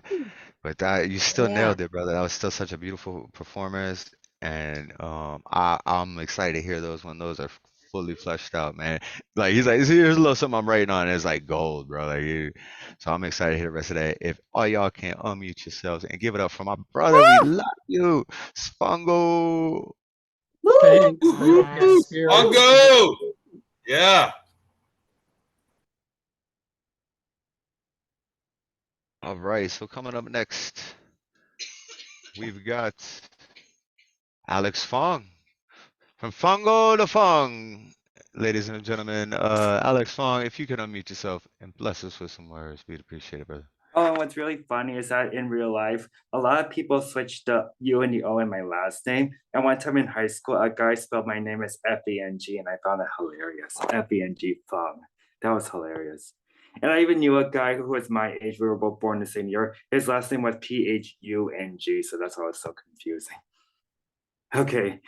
Speaker 1: but you still
Speaker 10: Yeah.
Speaker 1: nailed it, brother. That was still such a beautiful performance, and I'm excited to hear those when those are fully fleshed out, man. Like he's like, here's a little something I'm writing on. It's like gold, bro. So I'm excited to hear the rest of that. If all y'all can unmute yourselves and give it up for my brother, we love you, Sfongo.
Speaker 5: Thanks for your
Speaker 10: Yes.
Speaker 5: spirit.
Speaker 8: Bongo! Yeah.
Speaker 1: All right, so coming up next, we've got Alex Phuong from Phuongo to Phuong. Ladies and gentlemen, Alex Phuong, if you could unmute yourself and bless us with some words, we'd appreciate it, brother.
Speaker 12: Oh, what's really funny is that in real life, a lot of people switch the U and the O in my last name. And one time in high school, a guy spelled my name as F-E-N-G, and I found it hilarious. F-E-N-G, Phuong. That was hilarious. And I even knew a guy who was my age. We were both born the same year. His last name was P-H-U-N-G, so that's why it was so confusing. Okay,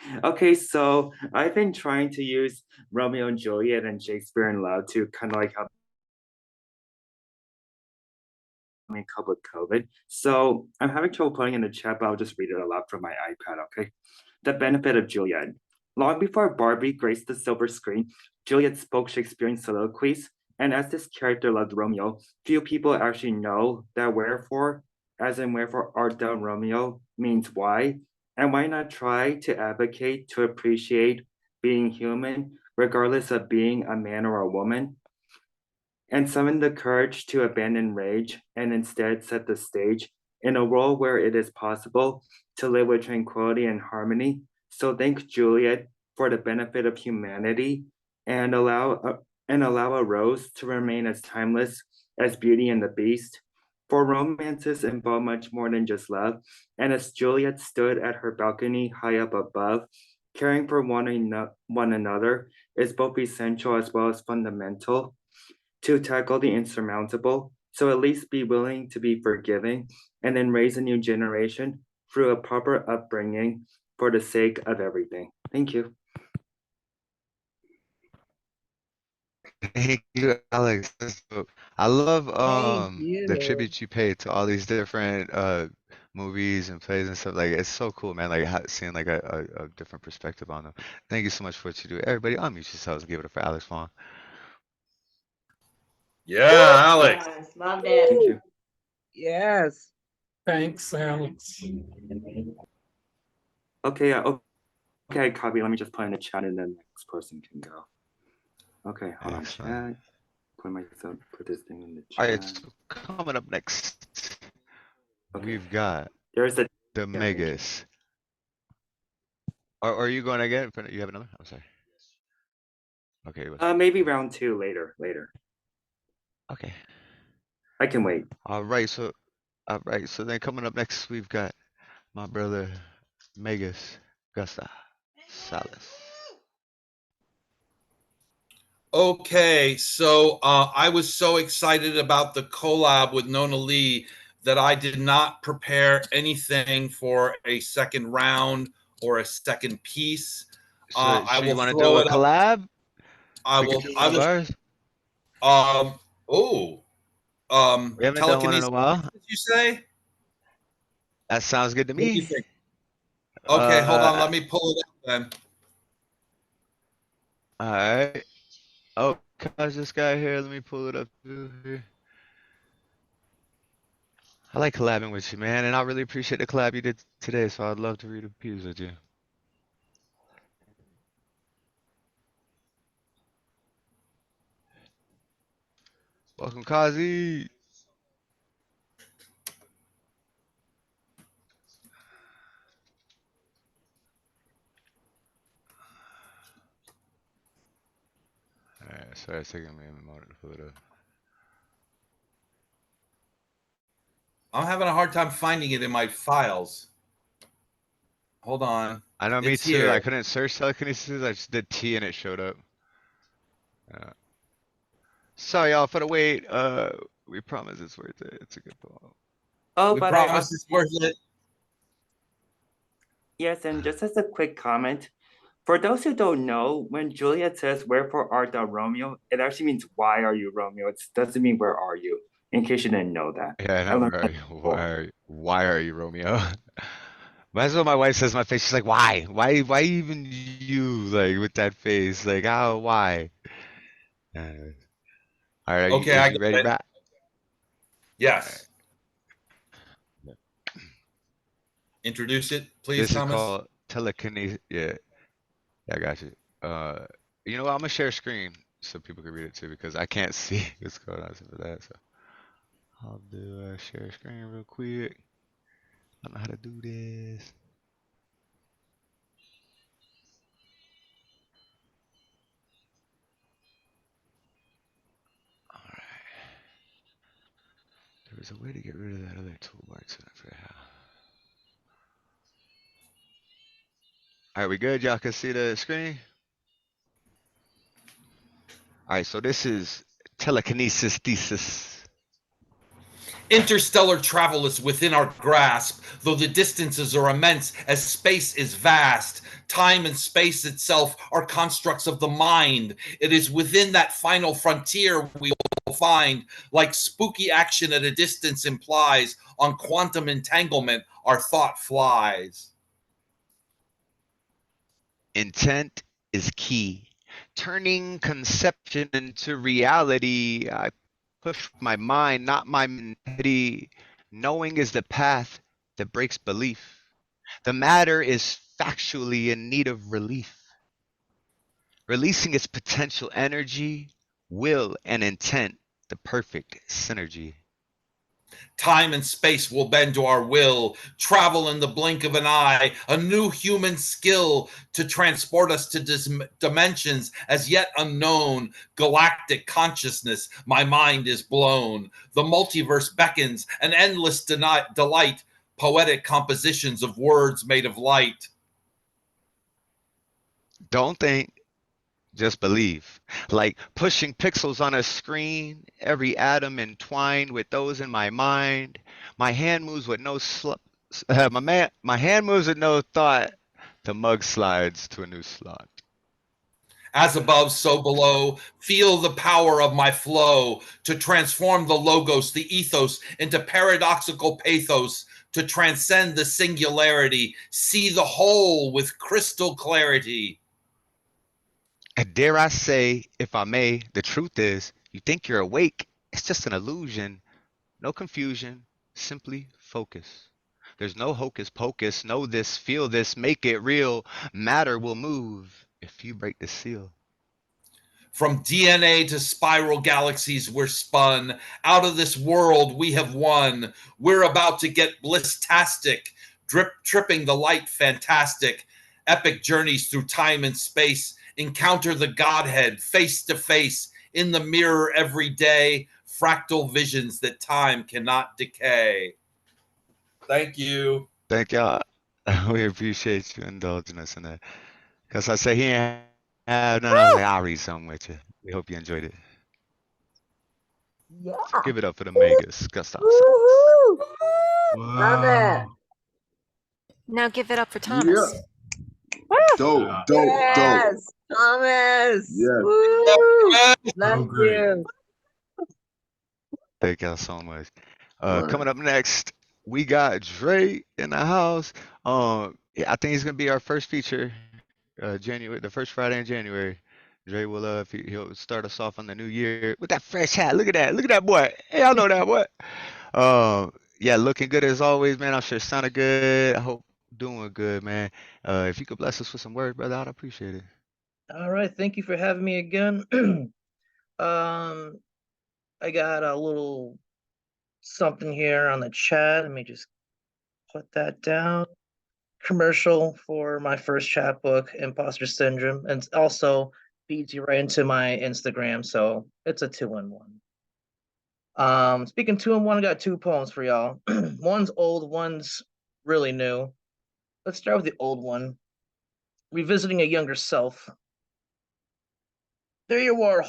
Speaker 12: so I've been trying to use Romeo and Juliet and Shakespeare in Love to kind of like help me cope with COVID. So I'm having trouble putting in the chat, but I'll just read it aloud from my iPad, okay? The benefit of Juliet. Long before Barbie graced the silver screen, Juliet spoke Shakespearean soliloquies, and as this character loved Romeo, few people actually know that wherefore, as in wherefore art thou Romeo, means why, and why not try to advocate to appreciate being human, regardless of being a man or a woman? and summon the courage to abandon rage and instead set the stage in a world where it is possible to live with tranquility and harmony. So thank Juliet for the benefit of humanity and allow a rose to remain as timeless as Beauty and the Beast. For romances involve much more than just love, and as Juliet stood at her balcony high up above, caring for one another is both essential as well as fundamental to tackle the insurmountable. So at least be willing to be forgiving and then raise a new generation through a proper upbringing for the sake of everything. Thank you.
Speaker 1: Thank you, Alex. That's dope. I love
Speaker 10: Thank
Speaker 1: the
Speaker 10: you.
Speaker 1: tribute you pay to all these different movies and plays and stuff. Like it's so cool, man. Like seeing like a different perspective on them. Thank you so much for what you do. Everybody, unmute yourselves and give it up for Alex Phuong.
Speaker 8: Yeah, Alex.
Speaker 2: Yes, love that.
Speaker 12: Thank you.
Speaker 10: Yes.
Speaker 5: Thanks, Alex.
Speaker 12: Okay, okay, copy. Let me just put in the chat and then the next person can go. Okay, hold on,
Speaker 1: Excellent.
Speaker 12: chat. Put this thing in the
Speaker 1: All
Speaker 12: chat.
Speaker 1: right, so coming up next, we've got
Speaker 12: There's
Speaker 1: the Magus. Are you going again? You have another? I'm sorry. Okay.
Speaker 12: Maybe round 2 later.
Speaker 1: Okay.
Speaker 12: I can wait.
Speaker 1: All right. So then coming up next, we've got my brother Magus, Gustav, Sallas.
Speaker 8: Okay, so I was so excited about the collab with Nona Lee that I did not prepare anything for a second round or a second piece.
Speaker 1: So
Speaker 8: I
Speaker 1: you
Speaker 8: will
Speaker 1: want to
Speaker 8: throw
Speaker 1: do a
Speaker 8: it up.
Speaker 1: collab?
Speaker 8: I
Speaker 1: We
Speaker 8: will.
Speaker 1: could do
Speaker 8: I
Speaker 1: some
Speaker 8: will.
Speaker 1: bars. We haven't done one in
Speaker 8: Telekinesis.
Speaker 1: a while.
Speaker 8: You say?
Speaker 1: That sounds good to
Speaker 8: What do you
Speaker 1: me.
Speaker 8: think? Okay, hold on. Let me pull it up then.
Speaker 1: All right. Oh, gosh, this guy here. Let me pull it up too here. I like collabing with you, man, and I really appreciate the collab you did today. So I'd love to read a piece with you. Welcome, Cozzy. Alright, sorry, it's taking me a moment to pull it up.
Speaker 8: I'm having a hard time finding it in my files. Hold on.
Speaker 1: I know, me
Speaker 8: It's
Speaker 1: too.
Speaker 8: here.
Speaker 1: I couldn't search telekinesis. I just did T and it showed up. Sorry, y'all, for the wait. We promise it's worth it. It's a good poem.
Speaker 12: Oh,
Speaker 8: We
Speaker 12: but
Speaker 8: promise it's worth it.
Speaker 12: Yes, and just as a quick comment, for those who don't know, when Juliet says "Wherefore art thou, Romeo?" it actually means "Why are you, Romeo?" It doesn't mean "Where are you?" In case you didn't know that.
Speaker 1: Yeah,
Speaker 12: I
Speaker 1: no,
Speaker 12: learned that before.
Speaker 1: why are you Romeo? That's what my wife says to my face. She's like, why? Why even you, like, with that face? Like, how, why? All right,
Speaker 8: Okay,
Speaker 1: is
Speaker 8: I
Speaker 1: you
Speaker 8: got
Speaker 1: ready,
Speaker 8: it.
Speaker 1: Matt?
Speaker 8: Yes. Introduce it, please,
Speaker 1: This is
Speaker 8: Thomas.
Speaker 1: called telekinesis. Yeah, I got you. You know what? I'm gonna share a screen so people can read it too because I can't see what's going on for that. So I'll do a share screen real quick. I don't know how to do this. All right. There was a way to get rid of that other toolbar too. I forget how. All right, we good? Y'all can see the screen? All right, so this is telekinesis thesis.
Speaker 8: Interstellar travel is within our grasp, though the distances are immense as space is vast. Time and space itself are constructs of the mind. It is within that final frontier we will find, like spooky action at a distance implies, on quantum entanglement our thought flies.
Speaker 1: Intent is key. Turning conception into reality. I push my mind, not my mentality. Knowing is the path that breaks belief. The matter is factually in need of relief. Releasing its potential energy, will, and intent the perfect synergy.
Speaker 8: Time and space will bend to our will, travel in the blink of an eye, a new human skill to transport us to dimensions as yet unknown. Galactic consciousness, my mind is blown. The multiverse beckons, an endless delight, poetic compositions of words made of light.
Speaker 1: Don't think, just believe. Like pushing pixels on a screen, every atom entwined with those in my mind. My hand moves with no my hand moves with no thought. The mug slides to a new slot.
Speaker 8: As above, so below, feel the power of my flow to transform the logos, the ethos, into paradoxical pathos, to transcend the singularity, see the whole with crystal clarity.
Speaker 1: And dare I say, if I may, the truth is, you think you're awake, it's just an illusion. No confusion, simply focus. There's no hocus pocus, know this, feel this, make it real. Matter will move if you break the seal.
Speaker 8: From DNA to spiral galaxies we're spun. Out of this world we have won. We're about to get bliss-tastic, tripping the light fantastic. Epic journeys through time and space. Encounter the Godhead face to face. In the mirror every day. Fractal visions that time cannot decay. Thank you.
Speaker 1: Thank y'all. We appreciate you indulging us in that. Because I say he ain't have none, I was like, I'll read something with you. We hope you enjoyed it.
Speaker 10: Yeah.
Speaker 1: So give it up for the Magus, Gustav.
Speaker 10: Woo-hoo. Love it.
Speaker 9: Wow.
Speaker 6: Now give it up for Thomas.
Speaker 13: Dope.
Speaker 10: Yes, Thomas.
Speaker 13: Yes.
Speaker 10: Woo.
Speaker 9: So
Speaker 10: Love
Speaker 9: great.
Speaker 10: you.
Speaker 1: Thank y'all so much.
Speaker 13: Right.
Speaker 1: Coming up next, we got Dre in the house. Yeah, I think he's gonna be our first feature, January, the first Friday in January. Dre will he'll start us off on the new year with that fresh hat. Look at that boy. Hey, I know that boy. Yeah, looking good as always, man. I'm sure sounded good. I hope doing good, man. If you could bless us with some words, brother, I'd appreciate it.
Speaker 14: All right, thank you for having me again. I got a little something here on the chat. Let me just put that down. Commercial for my first chapbook, Imposter Syndrome, and also feeds you right into my Instagram, so it's a 2-in-1. Speaking 2-in-1, I got 2 poems for y'all. One's old, one's really new. Let's start with the old one. Revisiting a younger self. There you are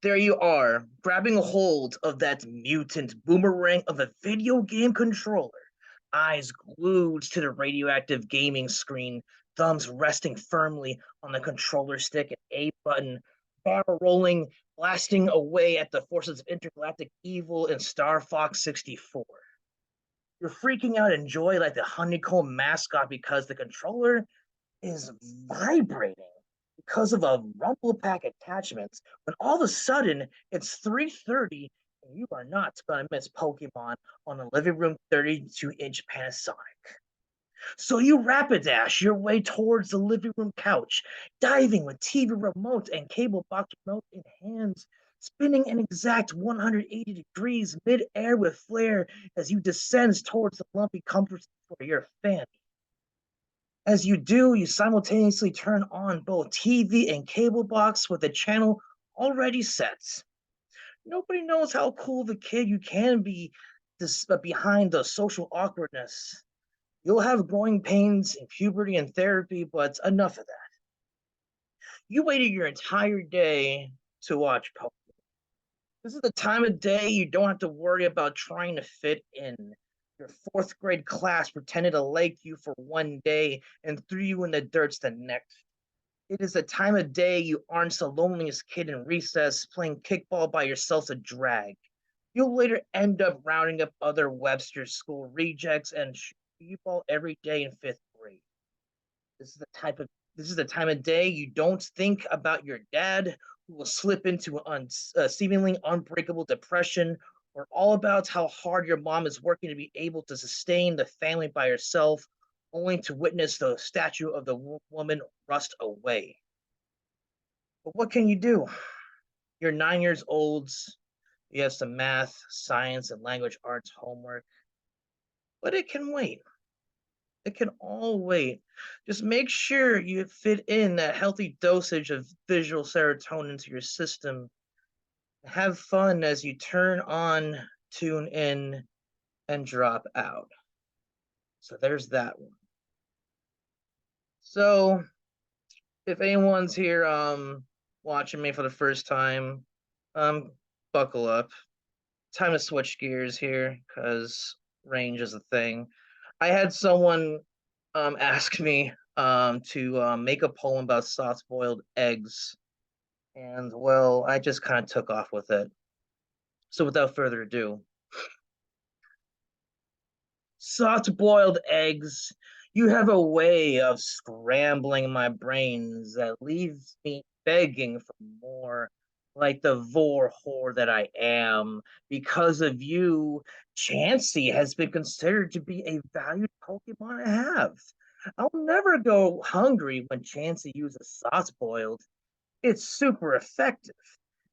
Speaker 14: There you are, grabbing a hold of that mutant boomerang of a video game controller. Eyes glued to the radioactive gaming screen, thumbs resting firmly on the controller stick, and A button, barrel rolling, blasting away at the forces of intergalactic evil in Star Fox 64. You're freaking out in joy like the honeycomb mascot because the controller is vibrating because of a rumble pack attachments, when all of a sudden it's 3:30 and you are not going to miss Pokemon on a living room 32-inch Panasonic. So you rapidash your way towards the living room couch, diving with TV remote and cable box remote in hands, spinning an exact 180 degrees mid-air with flair as you descend towards the lumpy comforts for your fanny. As you do, you simultaneously turn on both TV and cable box with the channel already set. Nobody knows how cool of a kid you can be behind the social awkwardness. You'll have growing pains in puberty and therapy, but enough of that. You waited your entire day to watch Pokemon. This is the time of day you don't have to worry about trying to fit in. Your 4th grade class pretended to like you for one day and threw you in the dirt the next. It is the time of day you aren't the loneliest kid in recess playing kickball by yourself to drag. You'll later end up rounding up other Webster School rejects and shooting ball every day in 5th grade. This is the time of day you don't think about your dad, who will slip into a seemingly unbreakable depression, or all about how hard your mom is working to be able to sustain the family by herself, only to witness the statue of the woman rust away. But what can you do? You're 9 years old. You have some math, science, and language arts homework, but it can wait. It can all wait. Just make sure you fit in a healthy dosage of visual serotonin to your system. Have fun as you turn on, tune in, and drop out. So there's that one. So if anyone's here watching me for the first time, buckle up. Time to switch gears here because range is a thing. I had someone ask me to make a poem about soft boiled eggs, and well, I just kind of took off with it. So without further ado, soft boiled eggs, you have a way of scrambling my brains that leaves me begging for more, like the vor whore that I am. Because of you, Chansey has been considered to be a valued Pokemon to have. I'll never go hungry when Chansey uses soft boiled. It's super effective.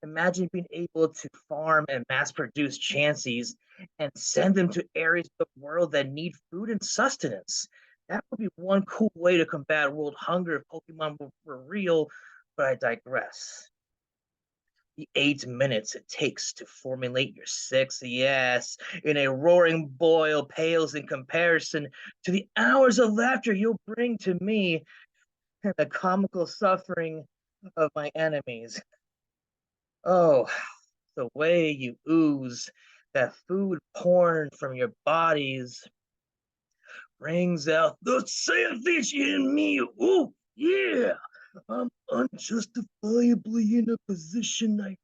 Speaker 14: Imagine being able to farm and mass produce Chanseys and send them to areas of the world that need food and sustenance. That would be one cool way to combat world hunger if Pokemon were real, but I digress. The 8 minutes it takes to formulate your 6 yes in a roaring boil pales in comparison to the hours of laughter you'll bring to me and the comical suffering of my enemies. Oh, the way you ooze that food porn from your bodies brings out the savage in me. Oh, yeah. I'm unjustifiably in a position I'd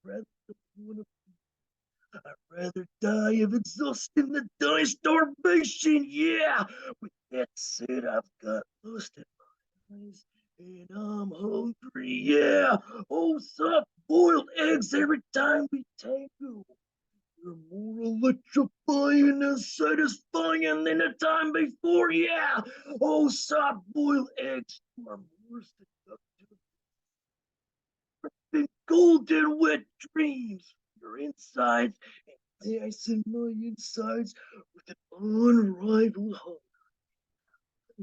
Speaker 14: rather die of exhaustion than die of starvation. Yeah. With that said, I've got lust in my eyes and I'm hungry. Yeah. Oh, soft boiled eggs every time we tango. You're more electrifying and satisfying than the time before. Yeah. Oh, soft boiled eggs are more seductive than golden wet dreams. Your insides and ice in my insides with an unrivaled hunger.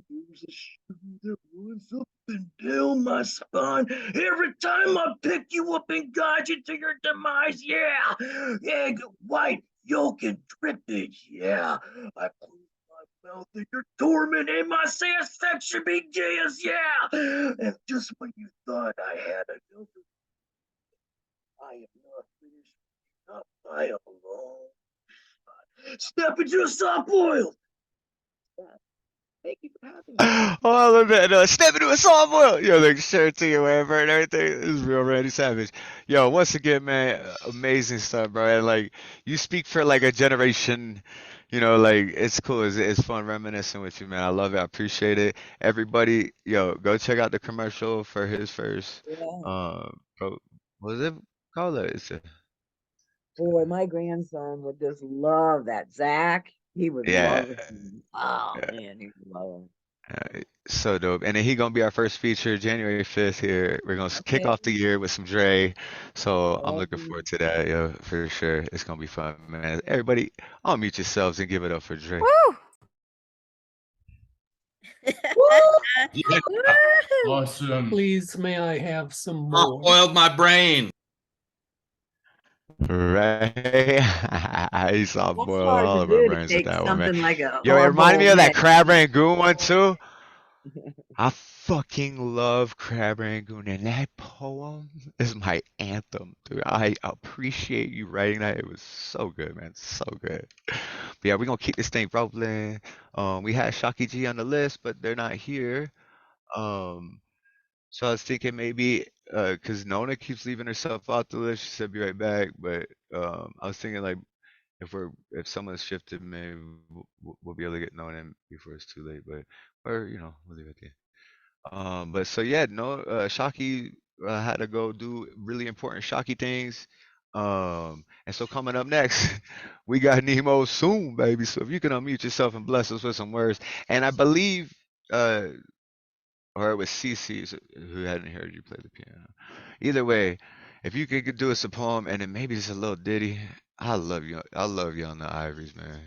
Speaker 14: There's a shiver that runs up and down my spine every time I pick you up and guide you to your demise. Yeah, egg white yolk and drippage. Yeah, I close my mouth and your torment and my satisfaction begins. Yeah, and just when you thought I had enough, I am not finished. Not by a long shot. Step into a soft boil. Thank you for having me.
Speaker 1: Oh, I love that. Step into a softball. Yo, like shirt to you, whatever, and everything. This is real Randy Savage. Yo, once again, man, amazing stuff, bro. And like, you speak for like a generation. You know, like it's cool. It's fun reminiscing with you, man. I love it. I appreciate it. Everybody, yo, go check out the commercial for his first.
Speaker 10: Yeah.
Speaker 1: Bro, what was it called? It's a,
Speaker 10: Boy, my grandson would just love that. Zach, he would
Speaker 1: yeah.
Speaker 10: love him. Oh man, he would love him.
Speaker 1: So dope. And then he gonna be our first feature January 5th here. We're gonna kick
Speaker 10: Okay.
Speaker 1: off the year with some Dre. So I'm looking
Speaker 10: Awesome.
Speaker 1: forward to that, yo, for sure. It's gonna be fun, man. Everybody, unmute yourselves and give it up for Dre.
Speaker 6: Woo!
Speaker 8: Yeah.
Speaker 9: Awesome.
Speaker 5: Please, may I have some
Speaker 8: Soft
Speaker 5: more?
Speaker 8: boiled my brain.
Speaker 1: Right? He soft
Speaker 10: That's
Speaker 1: boiled
Speaker 10: hard
Speaker 1: all
Speaker 10: to
Speaker 1: of our
Speaker 10: do to
Speaker 1: brains with
Speaker 10: take
Speaker 1: that one, man.
Speaker 10: something like a
Speaker 1: Yo, it reminded me
Speaker 10: horrible
Speaker 1: of that
Speaker 10: negative.
Speaker 1: crab rangoon one too. I fucking love Crab Rangoon, and that poem is my anthem, dude. I appreciate you writing that. It was so good, man. So good. But yeah, we're gonna keep this thing rolling. We had Shocky G on the list, but they're not here. Um, so I was thinking maybe because Nona keeps leaving herself out the list. She said be right back, but I was thinking like if someone's shifted, maybe we'll be able to get Nona in before it's too late. But or we'll leave it there. But so yeah, no, Shocky had to go do really important Shocky things. And so coming up next, we got Nemo soon, baby. So if you can unmute yourself and bless us with some words, and I believe, or it was Cece who hadn't heard you play the piano. Either way, If you could do us a poem and then maybe just a little ditty, I love you. I love you on the Ivories, man.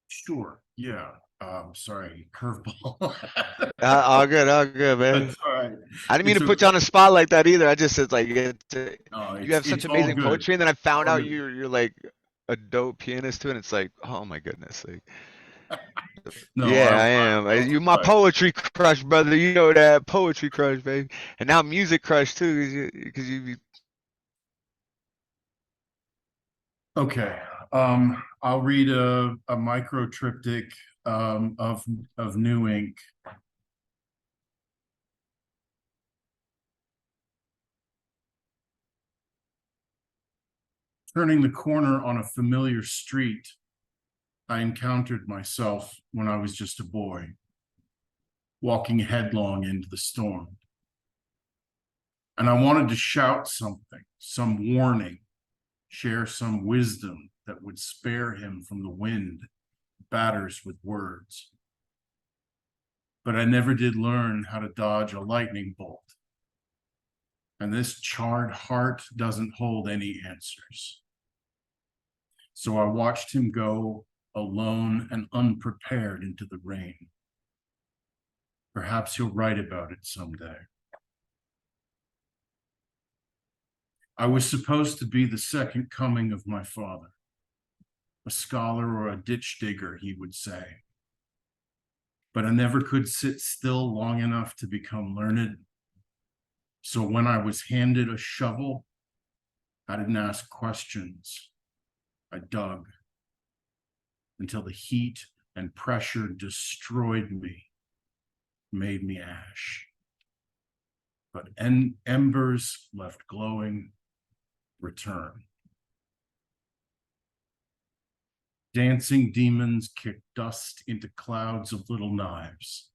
Speaker 9: Sure. Yeah. Sorry, curveball.
Speaker 1: All good, man.
Speaker 9: That's all right.
Speaker 1: I didn't mean
Speaker 9: It's
Speaker 1: to put you on the spot like that either. I just said like
Speaker 9: no,
Speaker 1: you have such
Speaker 9: it's all
Speaker 1: amazing
Speaker 9: good.
Speaker 1: poetry, and then I found
Speaker 9: All
Speaker 1: out
Speaker 9: good.
Speaker 1: you're like a dope pianist too, and it's like, oh my goodness, like.
Speaker 9: No,
Speaker 1: Yeah, I am. You my poetry crush, brother. You know that poetry crush, baby, and now music crush too, because you.
Speaker 9: Okay. I'll read a micro triptych of New Ink. Turning the corner on a familiar street, I encountered myself when I was just a boy, walking headlong into the storm. And I wanted to shout something, some warning, share some wisdom that would spare him from the wind batters with words. But I never did learn how to dodge a lightning bolt. And this charred heart doesn't hold any answers. So I watched him go alone and unprepared into the rain. Perhaps he'll write about it someday. I was supposed to be the second coming of my father, a scholar or a ditch digger, he would say. But I never could sit still long enough to become learned. So when I was handed a shovel, I didn't ask questions. I dug until the heat and pressure destroyed me, made me ash. But embers left glowing return. Dancing demons kick dust into clouds of little knives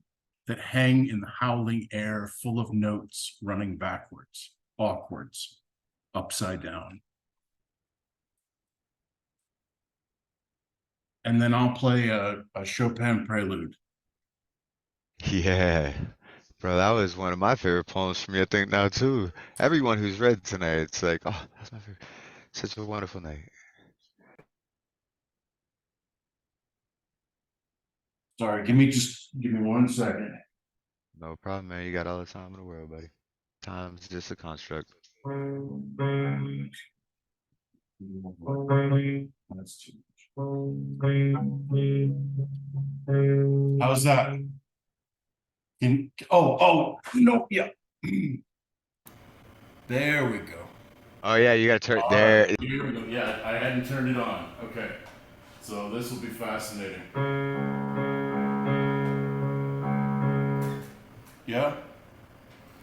Speaker 9: that hang in the howling air full of notes running backwards, awkwards, upside down. And then I'll play a Chopin prelude.
Speaker 1: Yeah, bro, that was one of my favorite poems for me. I think now too. Everyone who's read tonight, it's like, oh, that's my favorite. Such a wonderful night.
Speaker 9: Sorry, give me 1 second.
Speaker 1: No problem, man. You got all the time in the world, buddy. Time's just a construct.
Speaker 9: That's too much. How's that? No, yeah. There we go.
Speaker 1: Oh yeah, you gotta turn
Speaker 9: All
Speaker 1: there.
Speaker 9: right, here we go. Yeah, I hadn't turned it on. Okay, so this will be fascinating. Yeah?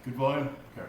Speaker 9: Good volume? Okay.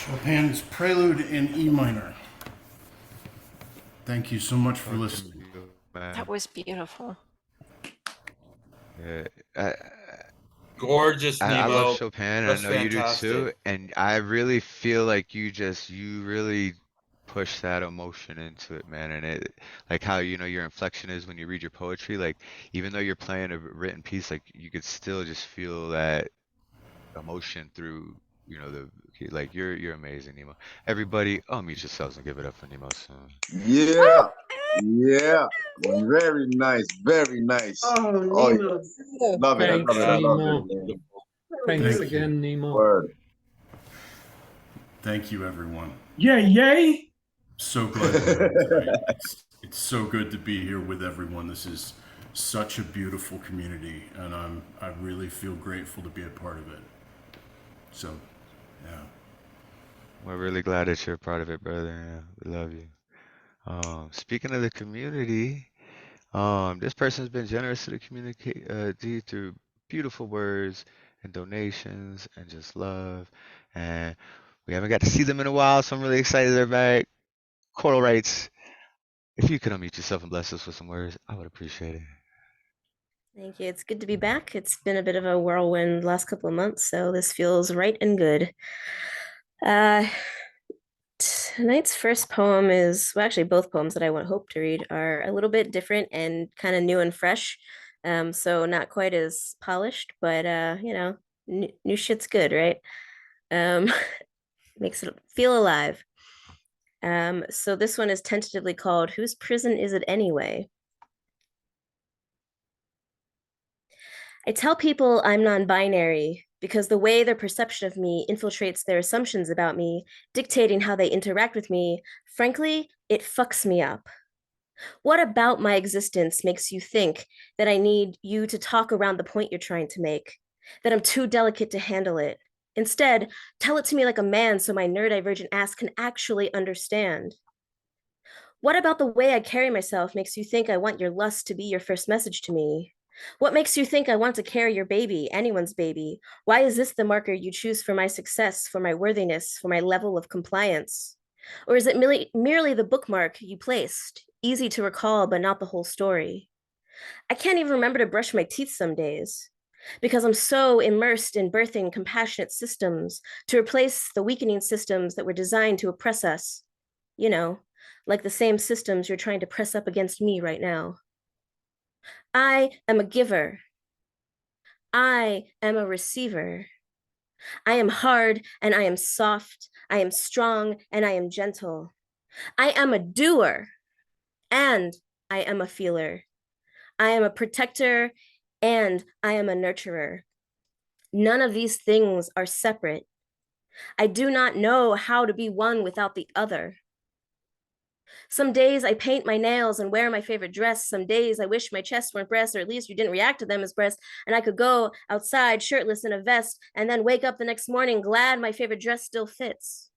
Speaker 9: Chopin's Prelude in E minor. Thank you so much for listening.
Speaker 6: That was beautiful.
Speaker 1: Yeah,
Speaker 8: Gorgeous, Nemo.
Speaker 1: I love Chopin, and I
Speaker 8: That's
Speaker 1: know you do
Speaker 8: fantastic.
Speaker 1: too. And I really feel like you really push that emotion into it, man. And it, like how, you know, your inflection is when you read your poetry, like even though you're playing a written piece, like you could still just feel that emotion through, you know, like you're amazing, Nemo. Everybody, mute yourselves and give it up for Nemo. So.
Speaker 13: Yeah, yeah, very nice, very nice.
Speaker 2: Oh,
Speaker 13: Oh,
Speaker 2: Nemo.
Speaker 13: yeah. Love it, I
Speaker 5: Thanks,
Speaker 13: love it, I love
Speaker 5: Nemo.
Speaker 13: it. Man.
Speaker 5: Thanks
Speaker 9: Thank
Speaker 5: again, Nemo.
Speaker 13: Word.
Speaker 9: Thank you, everyone.
Speaker 4: Yay, yay.
Speaker 9: So glad you're here tonight. It's so good to be here with everyone. This is such a beautiful community, and I really feel grateful to be a part of it. So, yeah.
Speaker 1: We're really glad that you're a part of it, brother. Yeah, we love you. Speaking of the community, this person's been generous to the community through beautiful words and donations and just love. And we haven't got to see them in a while, so I'm really excited they're back. Coral Rites, if you could unmute yourself and bless us with some words, I would appreciate it.
Speaker 15: Thank you. It's good to be back. It's been a bit of a whirlwind last couple of months, so this feels right and good. Tonight's first poem is, well, actually both poems that I hope to read are a little bit different and kind of new and fresh. So not quite as polished, but you know, new shit's good, right? Makes it feel alive. So this one is tentatively called Whose Prison Is It Anyway? I tell people I'm non-binary because the way their perception of me infiltrates their assumptions about me, dictating how they interact with me, frankly, it fucks me up. What about my existence makes you think that I need you to talk around the point you're trying to make, that I'm too delicate to handle it? Instead, tell it to me like a man so my neurodivergent ass can actually understand. What about the way I carry myself makes you think I want your lust to be your first message to me? What makes you think I want to carry your baby, anyone's baby? Why is this the marker you choose for my success, for my worthiness, for my level of compliance? Or is it merely the bookmark you placed, easy to recall but not the whole story? I can't even remember to brush my teeth some days because I'm so immersed in birthing compassionate systems to replace the weakening systems that were designed to oppress us. You know, like the same systems you're trying to press up against me right now. I am a giver. I am a receiver. I am hard and I am soft. I am strong and I am gentle. I am a doer and I am a feeler. I am a protector and I am a nurturer. None of these things are separate. I do not know how to be one without the other. Some days I paint my nails and wear my favorite dress. Some days I wish my chest weren't breasts, or at least you didn't react to them as breasts, and I could go outside shirtless in a vest and then wake up the next morning glad my favorite dress still fits.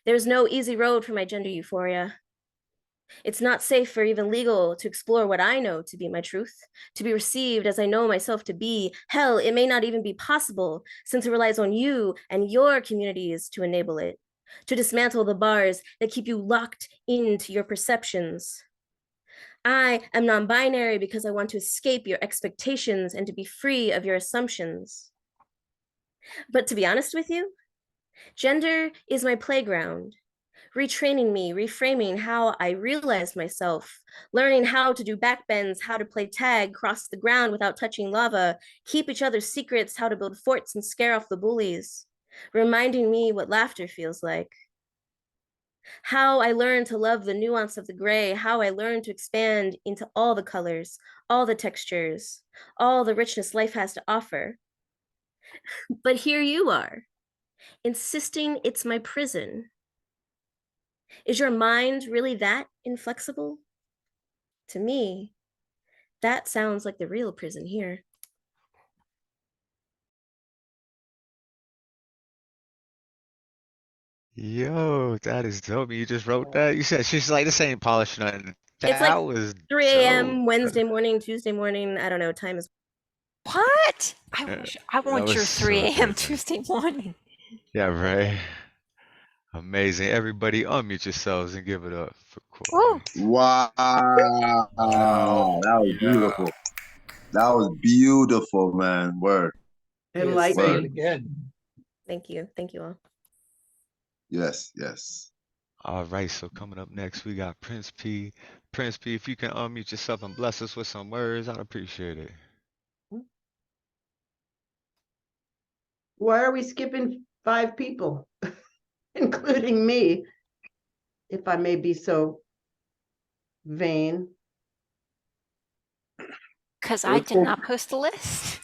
Speaker 15: There's no easy road for my gender euphoria. It's not safe or even legal to explore what I know to be my truth, to be received as I know myself to be. Hell, it may not even be possible since it relies on you and your communities to enable it, to dismantle the bars that keep you locked into your perceptions. I am non-binary because I want to escape your expectations and to be free of your assumptions. But to be honest with you, gender is my playground, retraining me, reframing how I realize myself, learning how to do backbends, how to play tag, cross the ground without touching lava, keep each other's secrets, how to build forts and scare off the bullies, reminding me what laughter feels like. How I learned to love the nuance of the gray, how I learned to expand into all the colors, all the textures, all the richness life has to offer. But here you are, insisting it's my prison. Is your mind really that inflexible? To me, that sounds like the real prison here.
Speaker 1: Yo, that is dope. You just wrote that? You said she's like, this ain't polishing nothing.
Speaker 15: It's like
Speaker 1: That was
Speaker 15: 3
Speaker 1: dope.
Speaker 15: a.m. Wednesday morning, Tuesday morning. I don't know. Time is.
Speaker 6: What? I want
Speaker 1: was
Speaker 6: your 3
Speaker 1: so
Speaker 6: a.m.
Speaker 1: good.
Speaker 6: Tuesday morning.
Speaker 1: Yeah, right. Amazing. Everybody unmute yourselves and give it up for
Speaker 6: Woo.
Speaker 1: Corey.
Speaker 13: Wow.
Speaker 9: Wow.
Speaker 13: That was
Speaker 9: Yeah.
Speaker 13: beautiful. That was beautiful, man. Word.
Speaker 5: Yes, say it
Speaker 2: Enlightening.
Speaker 5: again.
Speaker 15: Thank you. Thank you all.
Speaker 13: Yes, yes.
Speaker 1: All right, so coming up next, we got Principe. Principe, if you can unmute yourself and bless us with some words, I'd appreciate it.
Speaker 2: Why are we skipping 5 people, including me, if I may be so vain?
Speaker 6: Because I did not post a list.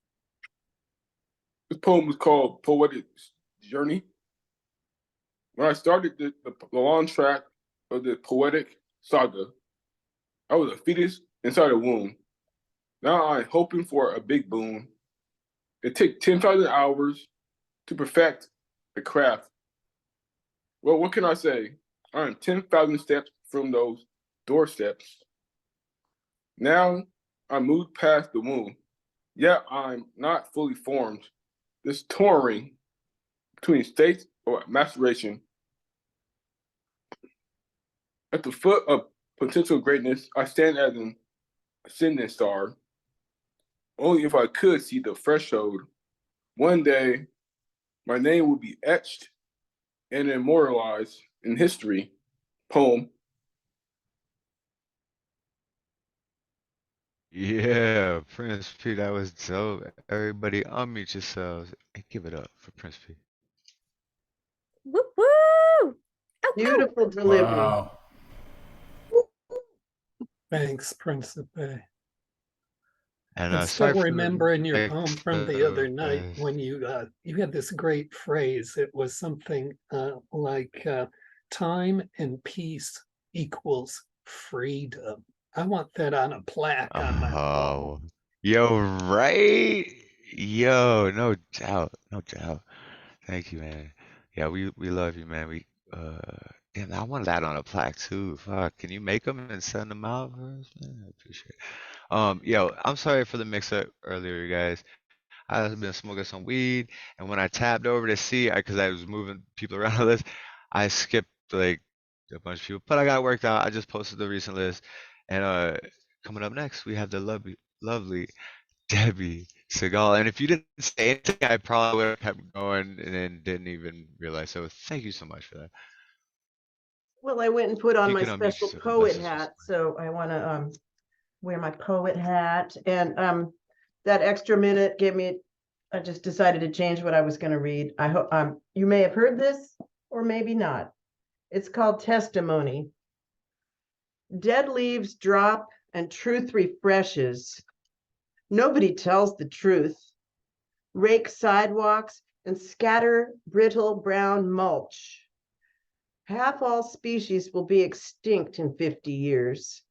Speaker 16: This poem is called Poetic Journey. When I started the long track of the poetic saga, I was a fetus inside a womb. Now I'm hoping for a big boom. It took 10,000 hours to perfect the craft. Well, what can I say? I'm 10,000 steps from those doorsteps. Now I moved past the womb, yet I'm not fully formed. This touring between states of maturation. At the foot of potential greatness, I stand as an ascending star. Only if I could see the threshold. One day, my name will be etched and immortalized in history. Poem.
Speaker 1: Yeah, Prince P, that was dope. Everybody unmute yourselves and give it up for Prince P.
Speaker 15: Woo woo!
Speaker 2: Beautiful delivery.
Speaker 9: Wow.
Speaker 5: Thanks, Principe.
Speaker 1: And
Speaker 5: I'm
Speaker 1: sorry
Speaker 5: still
Speaker 1: for the
Speaker 5: remembering your
Speaker 1: mix
Speaker 5: poem from the other
Speaker 1: up,
Speaker 5: night
Speaker 1: guys.
Speaker 5: when you had this great phrase. It was something like time and peace equals freedom. I want that on a plaque on my wall.
Speaker 1: Oh, yo, right? Yo, no doubt, no doubt. Thank you, man. Yeah, we love you, man. Damn, I want that on a plaque too. Fuck, can you make them and send them out for us, man? I appreciate it. Yo, I'm sorry for the mix-up earlier, guys. I've been smoking some weed, and when I tapped over to see, because I was moving people around the list, I skipped like a bunch of people. But I got worked out. I just posted the recent list, and coming up next, we have the lovely Debbie Segal. And if you didn't say anything, I probably would have kept going and then didn't even realize. So thank you so much for that.
Speaker 2: Well, I went and put
Speaker 1: If
Speaker 2: on
Speaker 1: you
Speaker 2: my
Speaker 1: can unmute
Speaker 2: special
Speaker 1: yourself and bless
Speaker 2: poet
Speaker 1: us with
Speaker 2: hat, so I want to wear my poet hat. And that extra minute gave me, I just decided to change what I was going to read. I hope you may have heard this or maybe not. It's called Testimony. Dead leaves drop and truth refreshes. Nobody tells the truth. Rake sidewalks and scatter brittle brown mulch. Half all species will be extinct in 50 years.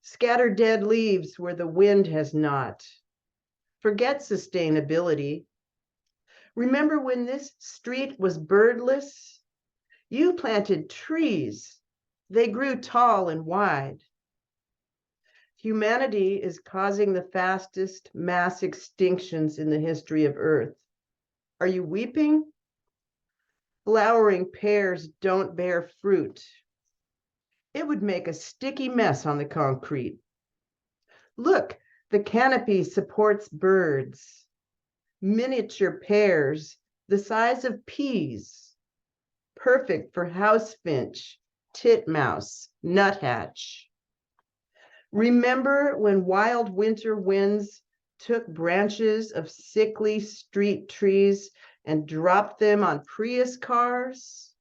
Speaker 2: Scatter dead leaves where the wind has not. Forget sustainability. Remember when this street was birdless? You planted trees. They grew tall and wide. Humanity is causing the fastest mass extinctions in the history of Earth. Are you weeping? Flowering pears don't bear fruit. It would make a sticky mess on the concrete. Look, the canopy supports birds. Miniature pears, the size of peas. Perfect for house finch, titmouse, nuthatch. Remember when wild winter winds took branches of sickly street trees and dropped them on Prius cars?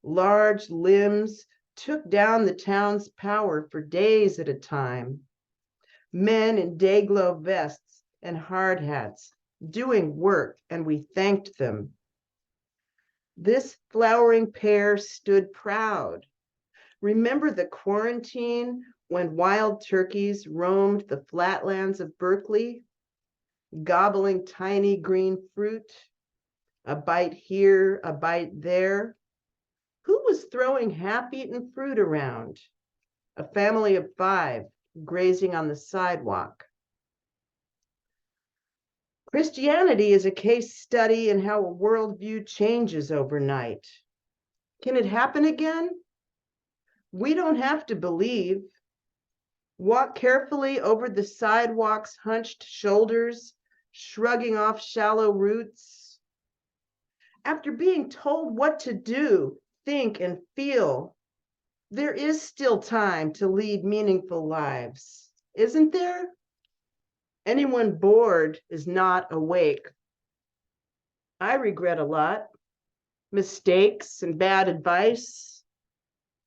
Speaker 2: Large limbs took down the town's power for days at a time. Men in day-glow vests and hard hats doing work, and we thanked them. This flowering pear stood proud. Remember the quarantine when wild turkeys roamed the flatlands of Berkeley, gobbling tiny green fruit, a bite here, a bite there? Who was throwing half-eaten fruit around? A family of 5 grazing on the sidewalk. Christianity is a case study in how a worldview changes overnight. Can it happen again? We don't have to believe. Walk carefully over the sidewalk's hunched shoulders, shrugging off shallow roots. After being told what to do, think, and feel, there is still time to lead meaningful lives, isn't there? Anyone bored is not awake. I regret a lot. Mistakes and bad advice.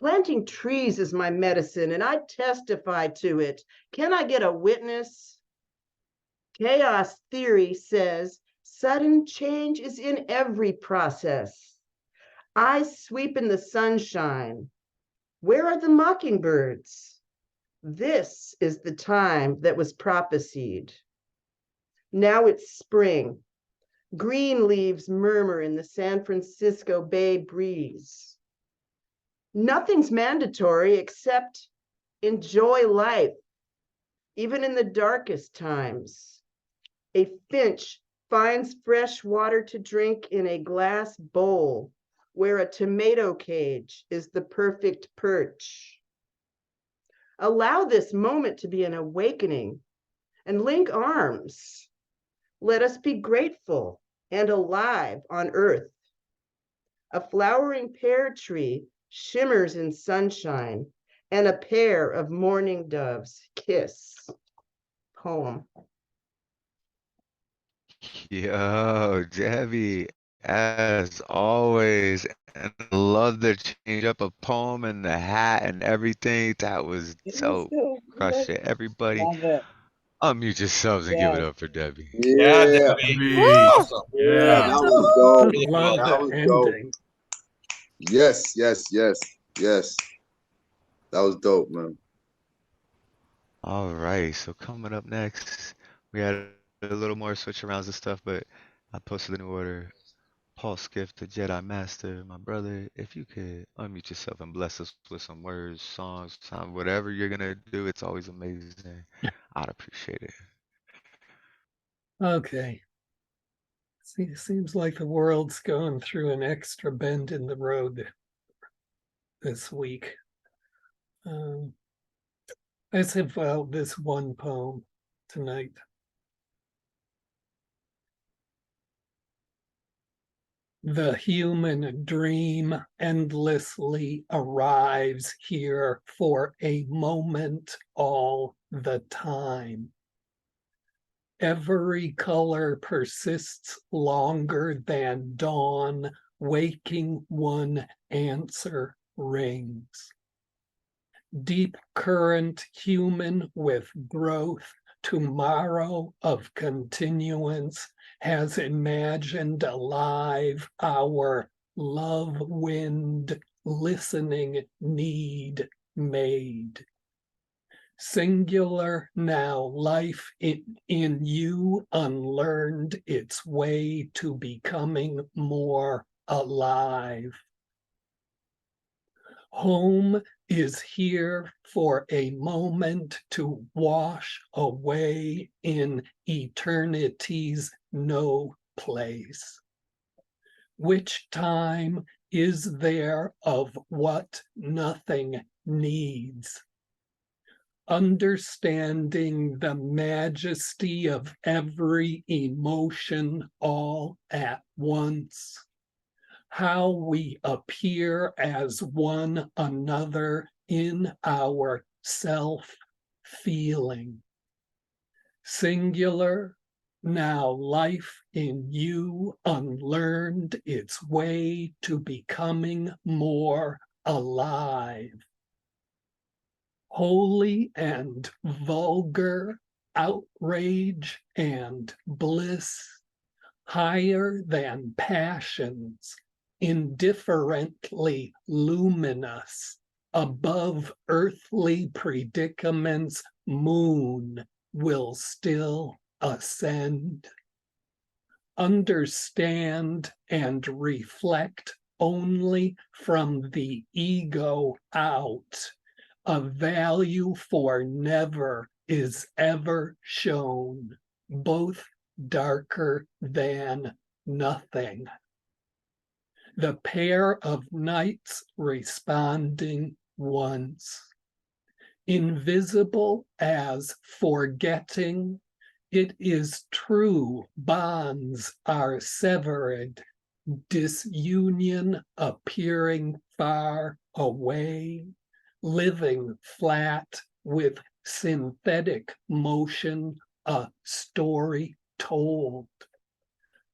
Speaker 2: Planting trees is my medicine, and I testify to it. Can I get a witness? Chaos theory says sudden change is in every process. I sweep in the sunshine. Where are the mockingbirds? This is the time that was prophesied. Now it's spring. Green leaves murmur in the San Francisco Bay breeze. Nothing's mandatory except enjoy life, even in the darkest times. A finch finds fresh water to drink in a glass bowl where a tomato cage is the perfect perch. Allow this moment to be an awakening and link arms. Let us be grateful and alive on earth. A flowering pear tree shimmers in sunshine, and a pair of mourning doves kiss. Poem.
Speaker 1: Yo, Debbie, as always, and I love the change up of poem and the hat and everything. That was so crushed it. Everybody,
Speaker 10: Love it.
Speaker 1: unmute yourselves and give it
Speaker 10: Yes.
Speaker 1: up for Debbie.
Speaker 8: Yeah,
Speaker 13: Yeah,
Speaker 8: Debbie.
Speaker 9: Woo!
Speaker 8: Awesome.
Speaker 13: yeah, that was
Speaker 5: I
Speaker 13: dope.
Speaker 8: Really
Speaker 5: love
Speaker 8: well
Speaker 13: That
Speaker 8: done.
Speaker 5: the
Speaker 13: was dope.
Speaker 5: ending.
Speaker 13: Yes, yes, yes, yes. That was dope, man.
Speaker 1: All right, so coming up next, we had a little more switch arounds and stuff, but I posted the new order. Paul Skiff, the Jedi Master, my brother, if you could unmute yourself and bless us with some words, songs, whatever you're gonna do, it's always amazing. I'd appreciate it.
Speaker 5: Okay. See, seems like the world's going through an extra bend in the road this week. I sent out this one poem tonight. The human dream endlessly arrives here for a moment all the time. Every color persists longer than dawn, waking one answer rings. Deep current human with growth, tomorrow of continuance has imagined alive our love wind, listening need made. Singular now life in you unlearned its way to becoming more alive. Home is here for a moment to wash away in eternity's no place. Which time is there of what nothing needs? Understanding the majesty of every emotion all at once. How we appear as one another in our self-feeling. Singular, now life in you unlearned its way to becoming more alive. Holy and vulgar, outrage and bliss, higher than passions, indifferently luminous, above earthly predicaments, moon will still ascend. Understand and reflect only from the ego out. A value for never is ever shown, both darker than nothing. the pair of knights responding once. Invisible as forgetting, it is true bonds are severed, disunion appearing far away, living flat with synthetic motion, a story told.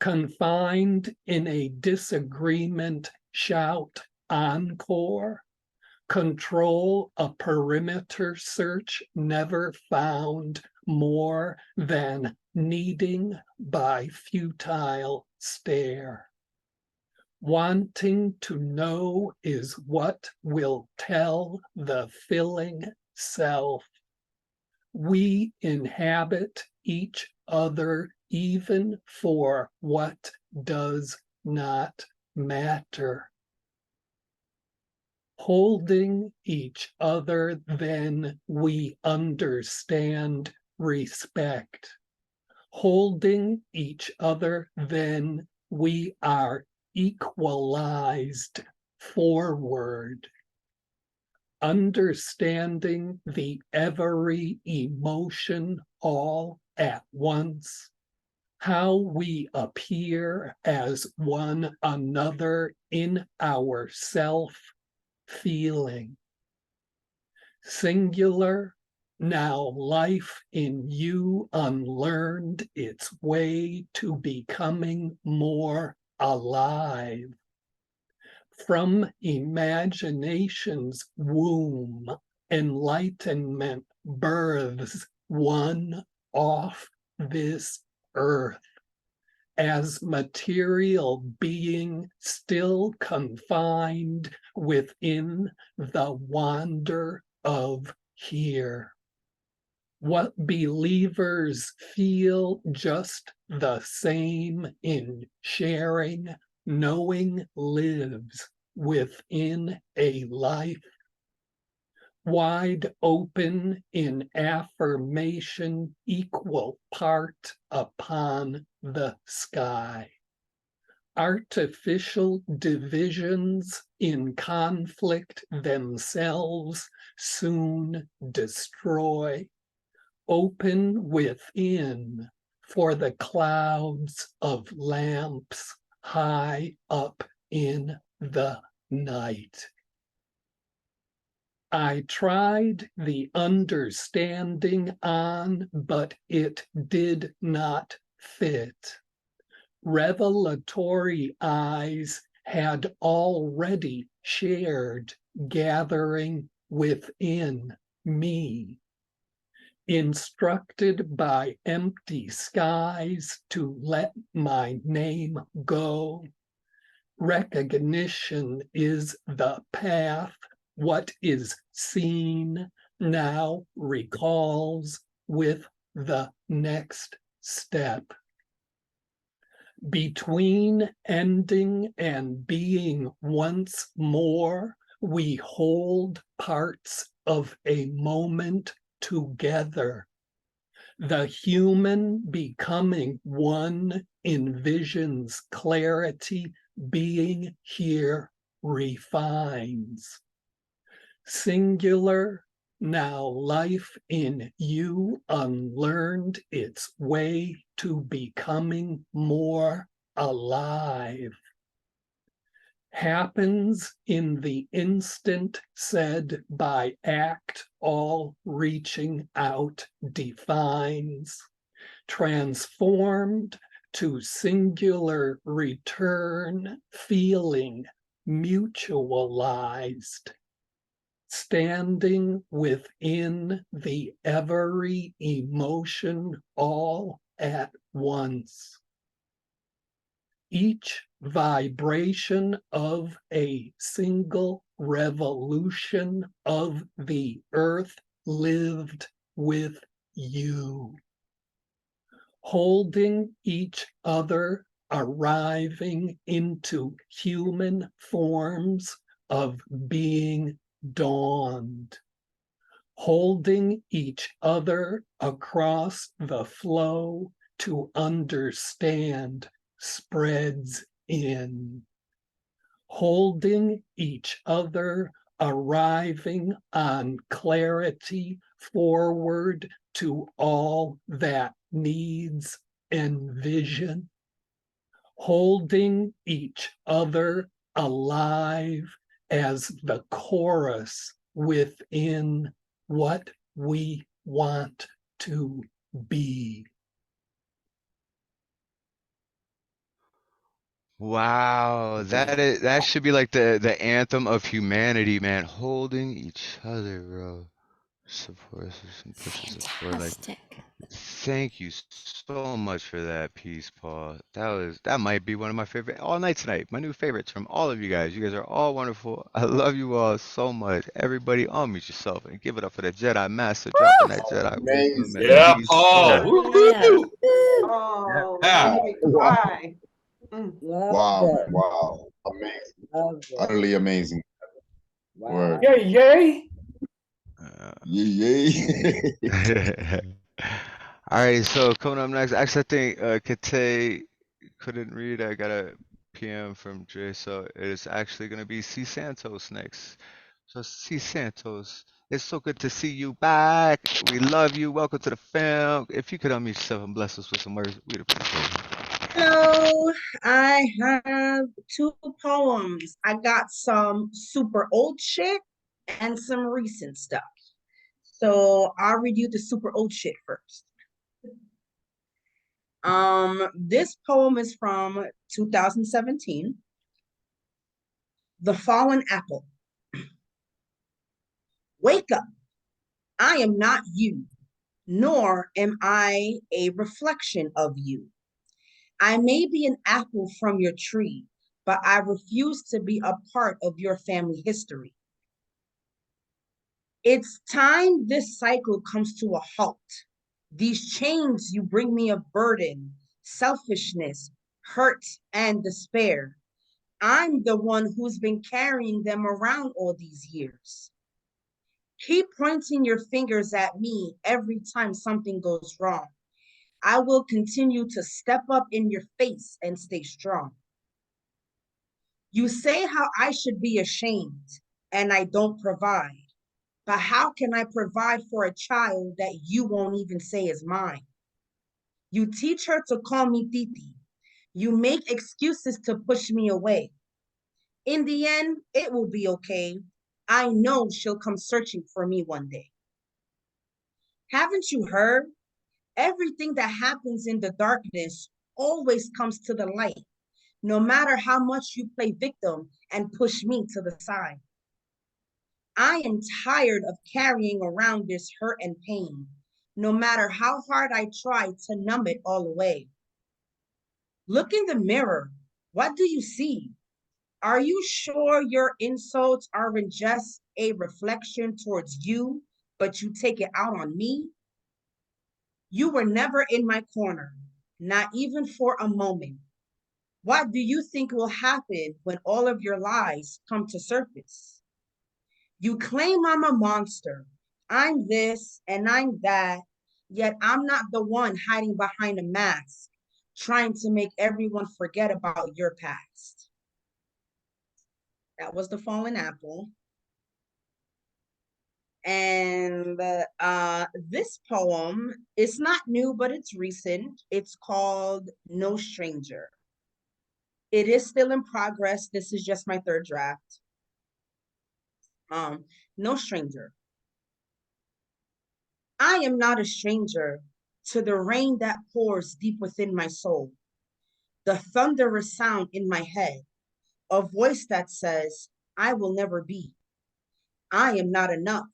Speaker 5: Confined in a disagreement, shout encore. Control a perimeter search never found more than needing by futile stare. Wanting to know is what will tell the filling self. We inhabit each other even for what does not matter. Holding each other, then we understand respect. Holding each other, then we are equalized forward. Understanding the every emotion all at once, how we appear as one another in our self-feeling. Singular, now life in you unlearned its way to becoming more alive. From imagination's womb, enlightenment births one off this earth, as material being still confined within the wander of here. What believers feel just the same in sharing, knowing lives within a life wide open in affirmation, equal part upon the sky. Artificial divisions in conflict themselves soon destroy. Open within for the clouds of lamps high up in the night. I tried the understanding on, but it did not fit. Revelatory eyes had already shared, gathering within me. Instructed by empty skies to let my name go. Recognition is the path. What is seen now recalls with the next step. Between ending and being once more, we hold parts of a moment together. The human becoming one envisions clarity, being here refines. Singular, now life in you unlearned its way to becoming more alive. Happens in the instant said by act, all reaching out defines. Transformed to singular return, feeling mutualized. Standing within the every emotion all at once. Each vibration of a single revolution of the earth lived with you. Holding each other, arriving into human forms of being dawned, holding each other across the flow to understand spreads in, holding each other, arriving on clarity, forward to all that needs envision, holding each other alive as the chorus within what we want to be.
Speaker 1: Wow, that should be like the anthem of humanity, man. Holding each other, bro. Support and push support. Like,
Speaker 6: Fantastic.
Speaker 1: thank you so much for that piece, Paul. That might be one of my favorite all night tonight. My new favorites from all of you guys. You guys are all wonderful. I love you all so much. Everybody, unmute yourself and give it up for the Jedi Master dropping that Jedi wisdom
Speaker 13: Amazing.
Speaker 1: and
Speaker 8: Yeah,
Speaker 1: peace.
Speaker 8: Paul.
Speaker 15: Yeah.
Speaker 8: Woo-hoo!
Speaker 2: Oh,
Speaker 8: Yeah.
Speaker 2: that made me
Speaker 13: Wow.
Speaker 2: cry.
Speaker 10: Love
Speaker 13: Wow.
Speaker 10: it.
Speaker 13: Wow. Amazing.
Speaker 10: Love it.
Speaker 13: Utterly amazing.
Speaker 10: Wow.
Speaker 13: Word.
Speaker 4: Yay, yay.
Speaker 13: Yeah.
Speaker 1: All right, so coming up next, actually, I think Kate couldn't read. I got a PM from Dre, so it's actually going to be Cee Santos next. So, Cee Santos, it's so good to see you back. We love you. Welcome to the film. If you could unmute yourself and bless us with some words, we'd appreciate it.
Speaker 17: Hello, I have two poems. I got some super old shit and some recent stuff. So I'll read you the super old shit first. This poem is from 2017. The Fallen Apple. Wake up. I am not you, nor am I a reflection of you. I may be an apple from your tree, but I refuse to be a part of your family history. It's time this cycle comes to a halt. These chains you bring me of burden, selfishness, hurt, and despair. I'm the one who's been carrying them around all these years. Keep pointing your fingers at me every time something goes wrong. I will continue to step up in your face and stay strong. You say how I should be ashamed and I don't provide. But how can I provide for a child that you won't even say is mine? You teach her to call me Titi. You make excuses to push me away. In the end, it will be okay. I know she'll come searching for me one day. Haven't you heard? Everything that happens in the darkness always comes to the light, no matter how much you play victim and push me to the side. I am tired of carrying around this hurt and pain, no matter how hard I try to numb it all away. Look in the mirror. What do you see? Are you sure your insults aren't just a reflection towards you, but you take it out on me? You were never in my corner, not even for a moment. What do you think will happen when all of your lies come to surface? You claim I'm a monster. I'm this and I'm that, yet I'm not the one hiding behind a mask, trying to make everyone forget about your past. That was The Fallen Apple. And this poem is not new, but it's recent. It's called No Stranger. It is still in progress. This is just my third draft. No stranger. I am not a stranger to the rain that pours deep within my soul, the thunderous sound in my head, a voice that says, I will never be. I am not enough,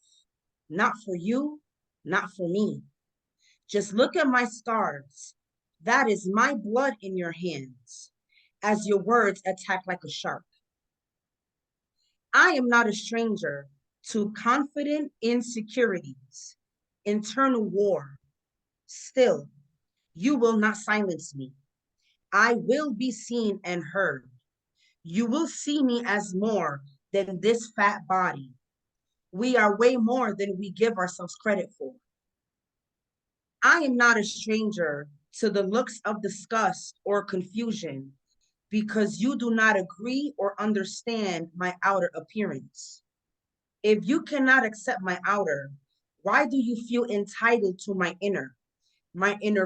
Speaker 17: not for you, not for me. Just look at my scars. That is my blood in your hands, as your words attack like a shark. I am not a stranger to confident insecurities, internal war. Still, you will not silence me. I will be seen and heard. You will see me as more than this fat body. We are way more than we give ourselves credit for. I am not a stranger to the looks of disgust or confusion, because you do not agree or understand my outer appearance. If you cannot accept my outer, why do you feel entitled to my inner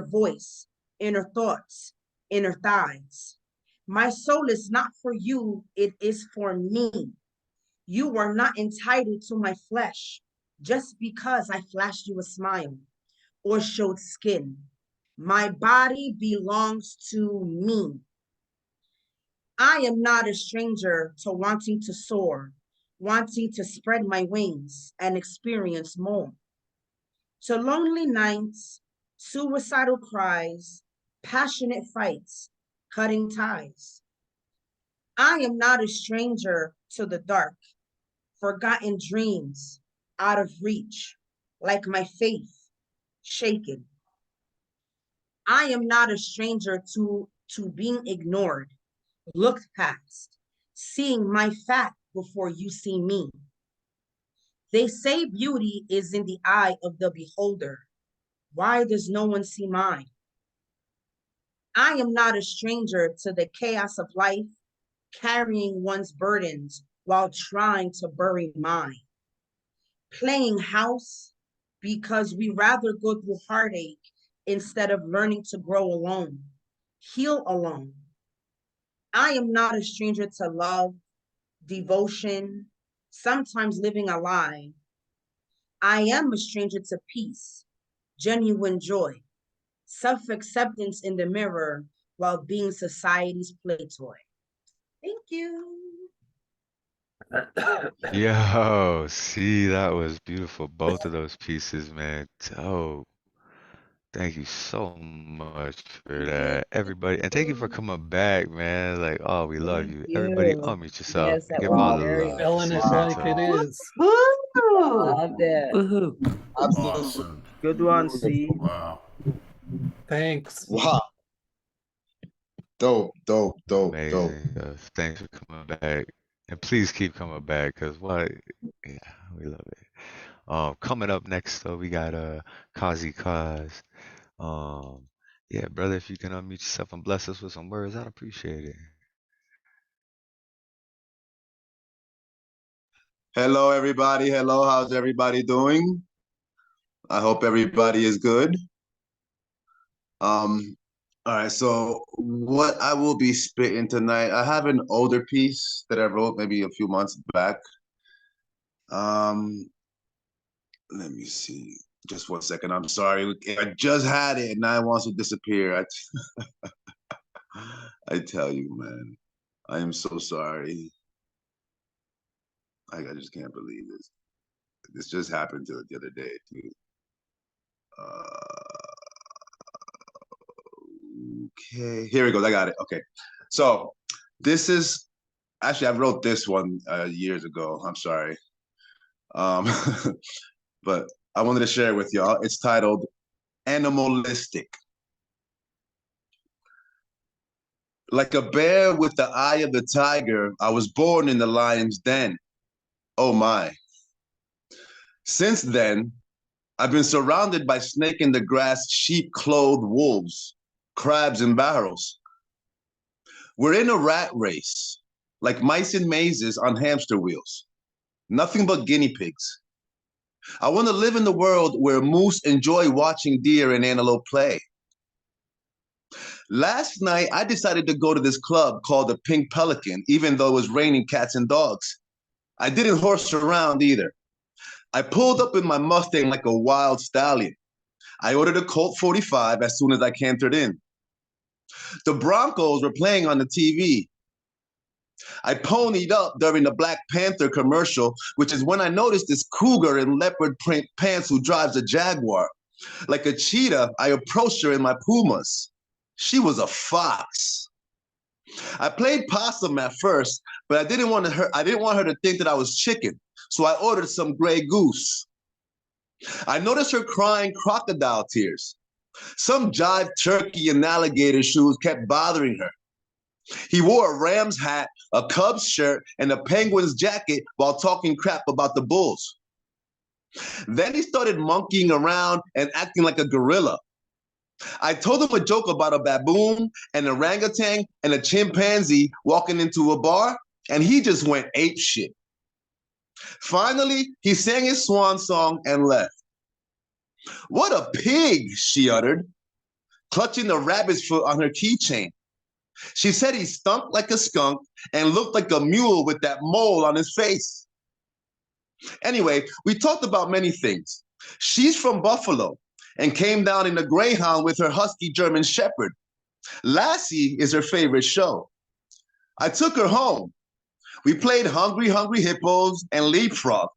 Speaker 17: voice, inner thoughts, inner thighs? My soul is not for you, it is for me. You are not entitled to my flesh just because I flashed you a smile or showed skin. My body belongs to me. I am not a stranger to wanting to soar, wanting to spread my wings and experience more. To lonely nights, suicidal cries, passionate fights, cutting ties. I am not a stranger to the dark, forgotten dreams, out of reach, like my faith, shaken. I am not a stranger to being ignored, looked past, seeing my fact before you see me. They say beauty is in the eye of the beholder. Why does no one see mine? I am not a stranger to the chaos of life, carrying one's burdens while trying to bury mine. Playing house because we rather go through heartache instead of learning to grow alone, heal alone. I am not a stranger to love, devotion, sometimes living a lie. I am a stranger to peace, genuine joy, self-acceptance in the mirror while being society's play toy. Thank you.
Speaker 1: Yo, see, that was beautiful. Both of those pieces, man. Dope. Thank you so much for that, everybody, and thank you for coming back, man. Like, oh, we love you. Everybody,
Speaker 10: You.
Speaker 1: unmute yourself
Speaker 10: Yes,
Speaker 1: and
Speaker 10: that
Speaker 1: give
Speaker 10: was
Speaker 1: all the
Speaker 10: very
Speaker 1: love to
Speaker 5: Feeling
Speaker 1: Cee
Speaker 5: it like it
Speaker 1: Santos.
Speaker 5: is.
Speaker 10: loved it.
Speaker 12: Woohoo.
Speaker 13: Absolutely.
Speaker 14: Good one, C.
Speaker 9: Wow.
Speaker 5: Thanks.
Speaker 13: Wow. Dope, dope, dope, dope.
Speaker 1: Amazing. Thanks for coming back, and please keep coming back, cause what? Yeah, we love it. Coming up next, though, we got Cozzy Coz. Yeah, brother, if you can unmute yourself and bless us with some words, I'd appreciate it.
Speaker 13: Hello, everybody. Hello, how's everybody doing? I hope everybody is good. All right, so what I will be spitting tonight, I have an older piece that I wrote maybe a few months back. Let me see. Just 1 second. I'm sorry. I just had it and now it wants to disappear. I tell you, man. I am so sorry. I just can't believe this. This just happened to the other day, too. Okay, here we go. I got it. Okay. So this is actually I wrote this one years ago. I'm sorry. But I wanted to share it with y'all. It's titled Animalistic. Like a bear with the eye of the tiger, I was born in the lion's den. Oh my. Since then, I've been surrounded by snake in the grass, sheep-clothed wolves, crabs in barrels. We're in a rat race, like mice in mazes on hamster wheels. Nothing but guinea pigs. I want to live in the world where moose enjoy watching deer and antelope play. Last night, I decided to go to this club called the Pink Pelican, even though it was raining cats and dogs. I didn't horse around either. I pulled up in my Mustang like a wild stallion. I ordered a Colt 45 as soon as I cantered in. The Broncos were playing on the TV. I ponied up during the Black Panther commercial, which is when I noticed this cougar in leopard print pants who drives a Jaguar. Like a cheetah, I approached her in my Pumas. She was a fox. I played possum at first, but I didn't want her to think that I was chicken, so I ordered some gray goose. I noticed her crying crocodile tears. Some jive turkey and alligator shoes kept bothering her. He wore a Rams hat, a Cubs shirt, and a Penguins jacket while talking crap about the Bulls. Then he started monkeying around and acting like a gorilla. I told him a joke about a baboon, an orangutan, and a chimpanzee walking into a bar, and he just went ape shit. Finally, he sang his swan song and left. What a pig, she uttered, clutching the rabbit's foot on her keychain. She said he stunk like a skunk and looked like a mule with that mole on his face. Anyway, we talked about many things. She's from Buffalo and came down in a Greyhound with her husky German Shepherd. Lassie is her favorite show. I took her home. We played Hungry Hungry Hippos and Leapfrog,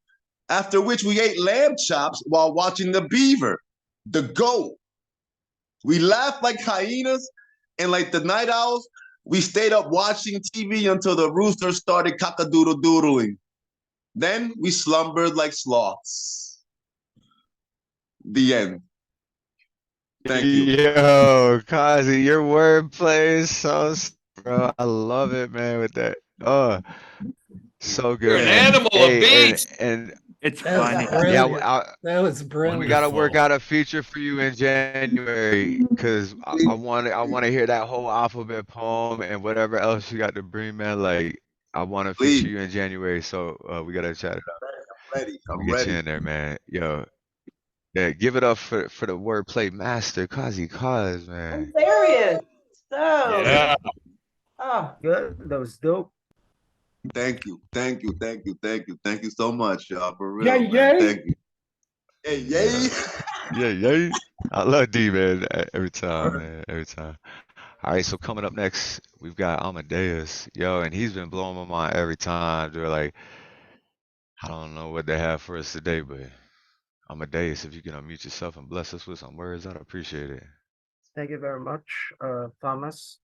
Speaker 13: after which we ate lamb chops while watching the beaver, the goat. We laughed like hyenas, and like the night owls, we stayed up watching TV until the rooster started cock-a-doodle-doodling. Then we slumbered like sloths. The end. Thank you.
Speaker 1: Yo, Cozzy, your wordplay is so, bro. I love it, man. With that, oh, so good.
Speaker 8: You're an
Speaker 1: man.
Speaker 8: animal of
Speaker 1: Hey,
Speaker 8: beats.
Speaker 1: and
Speaker 12: It's
Speaker 5: That was
Speaker 12: funny.
Speaker 1: yeah,
Speaker 5: brilliant. That was brilliant.
Speaker 1: we gotta work out a feature for you in January, because I want to hear that whole alphabet poem and whatever else you got to bring, man. Like, I want to feature you in January, so we gotta chat it up.
Speaker 13: I'm ready.
Speaker 1: We get you in there, man. Yo, yeah, give it up for the wordplay master, Cozzy Coz, man.
Speaker 2: Hilarious. So
Speaker 8: Yeah.
Speaker 2: oh,
Speaker 14: Good. That was dope.
Speaker 13: Thank you. Thank you. Thank you. Thank you. Thank you so much, y'all. For real.
Speaker 4: Yay,
Speaker 13: man.
Speaker 4: yay.
Speaker 13: Thank you. Hey, yay.
Speaker 1: Yeah. I love D, man. Every time, man. Every time. All right, so coming up next, we've got Amadeus. Yo, and he's been blowing my mind every time. They're like, I don't know what they have for us today, but Amadeus, if you can unmute yourself and bless us with some words, I'd appreciate it.
Speaker 18: Thank you very much, Thomas.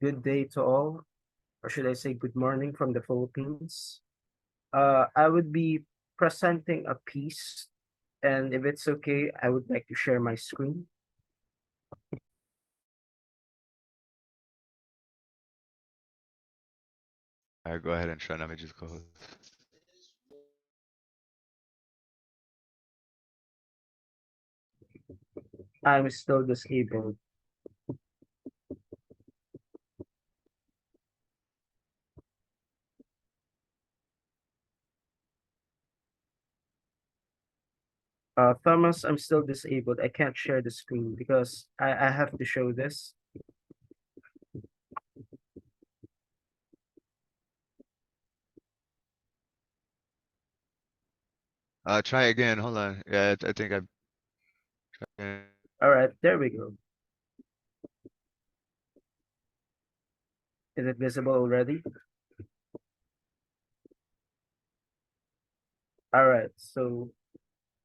Speaker 18: Good day to all, or should I say good morning from the Philippines. I would be presenting a piece, and if it's okay, I would like to share my screen.
Speaker 1: All right, go ahead and try. Let me just go.
Speaker 18: I'm still disabled. Thomas, I'm still disabled. I can't share the screen because I have to show this.
Speaker 1: Try again. Hold on. Yeah, I think I.
Speaker 18: All right, there we go. Is it visible already? All right, so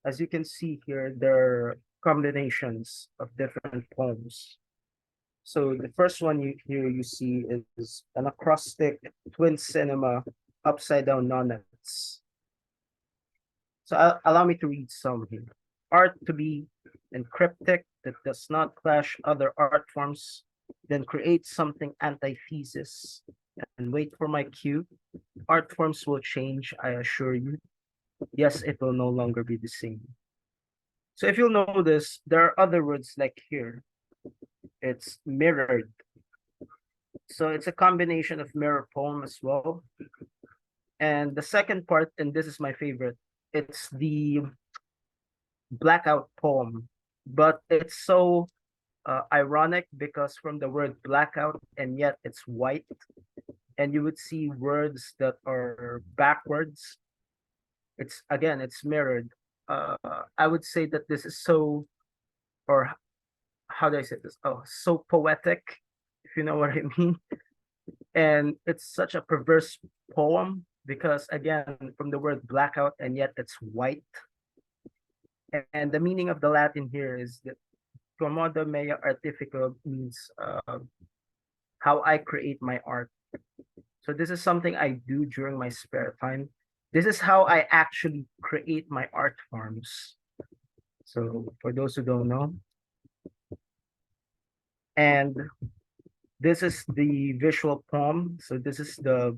Speaker 18: as you can see here, there are combinations of different poems. So the first one here you see is an acrostic twin cinema upside down Nonas. So allow me to read some here. Art to be encryptic that does not clash other art forms, then create something antithesis. And wait for my cue. Art forms will change, I assure you. Yes, it will no longer be the same. So if you'll notice, there are other words like here. It's mirrored. So it's a combination of mirror poem as well. And the second part, and this is my favorite, it's the blackout poem. But it's so ironic because from the word blackout, and yet it's white. And you would see words that are backwards. It's mirrored. I would say that this is so, or how do I say this? Oh, so poetic, if you know what I mean. And it's such a perverse poem because, again, from the word blackout, and yet it's white. And the meaning of the Latin here is that "Commodo mea artificio" means how I create my art. So this is something I do during my spare time. This is how I actually create my art forms. So for those who don't know, and this is the visual poem. So this is the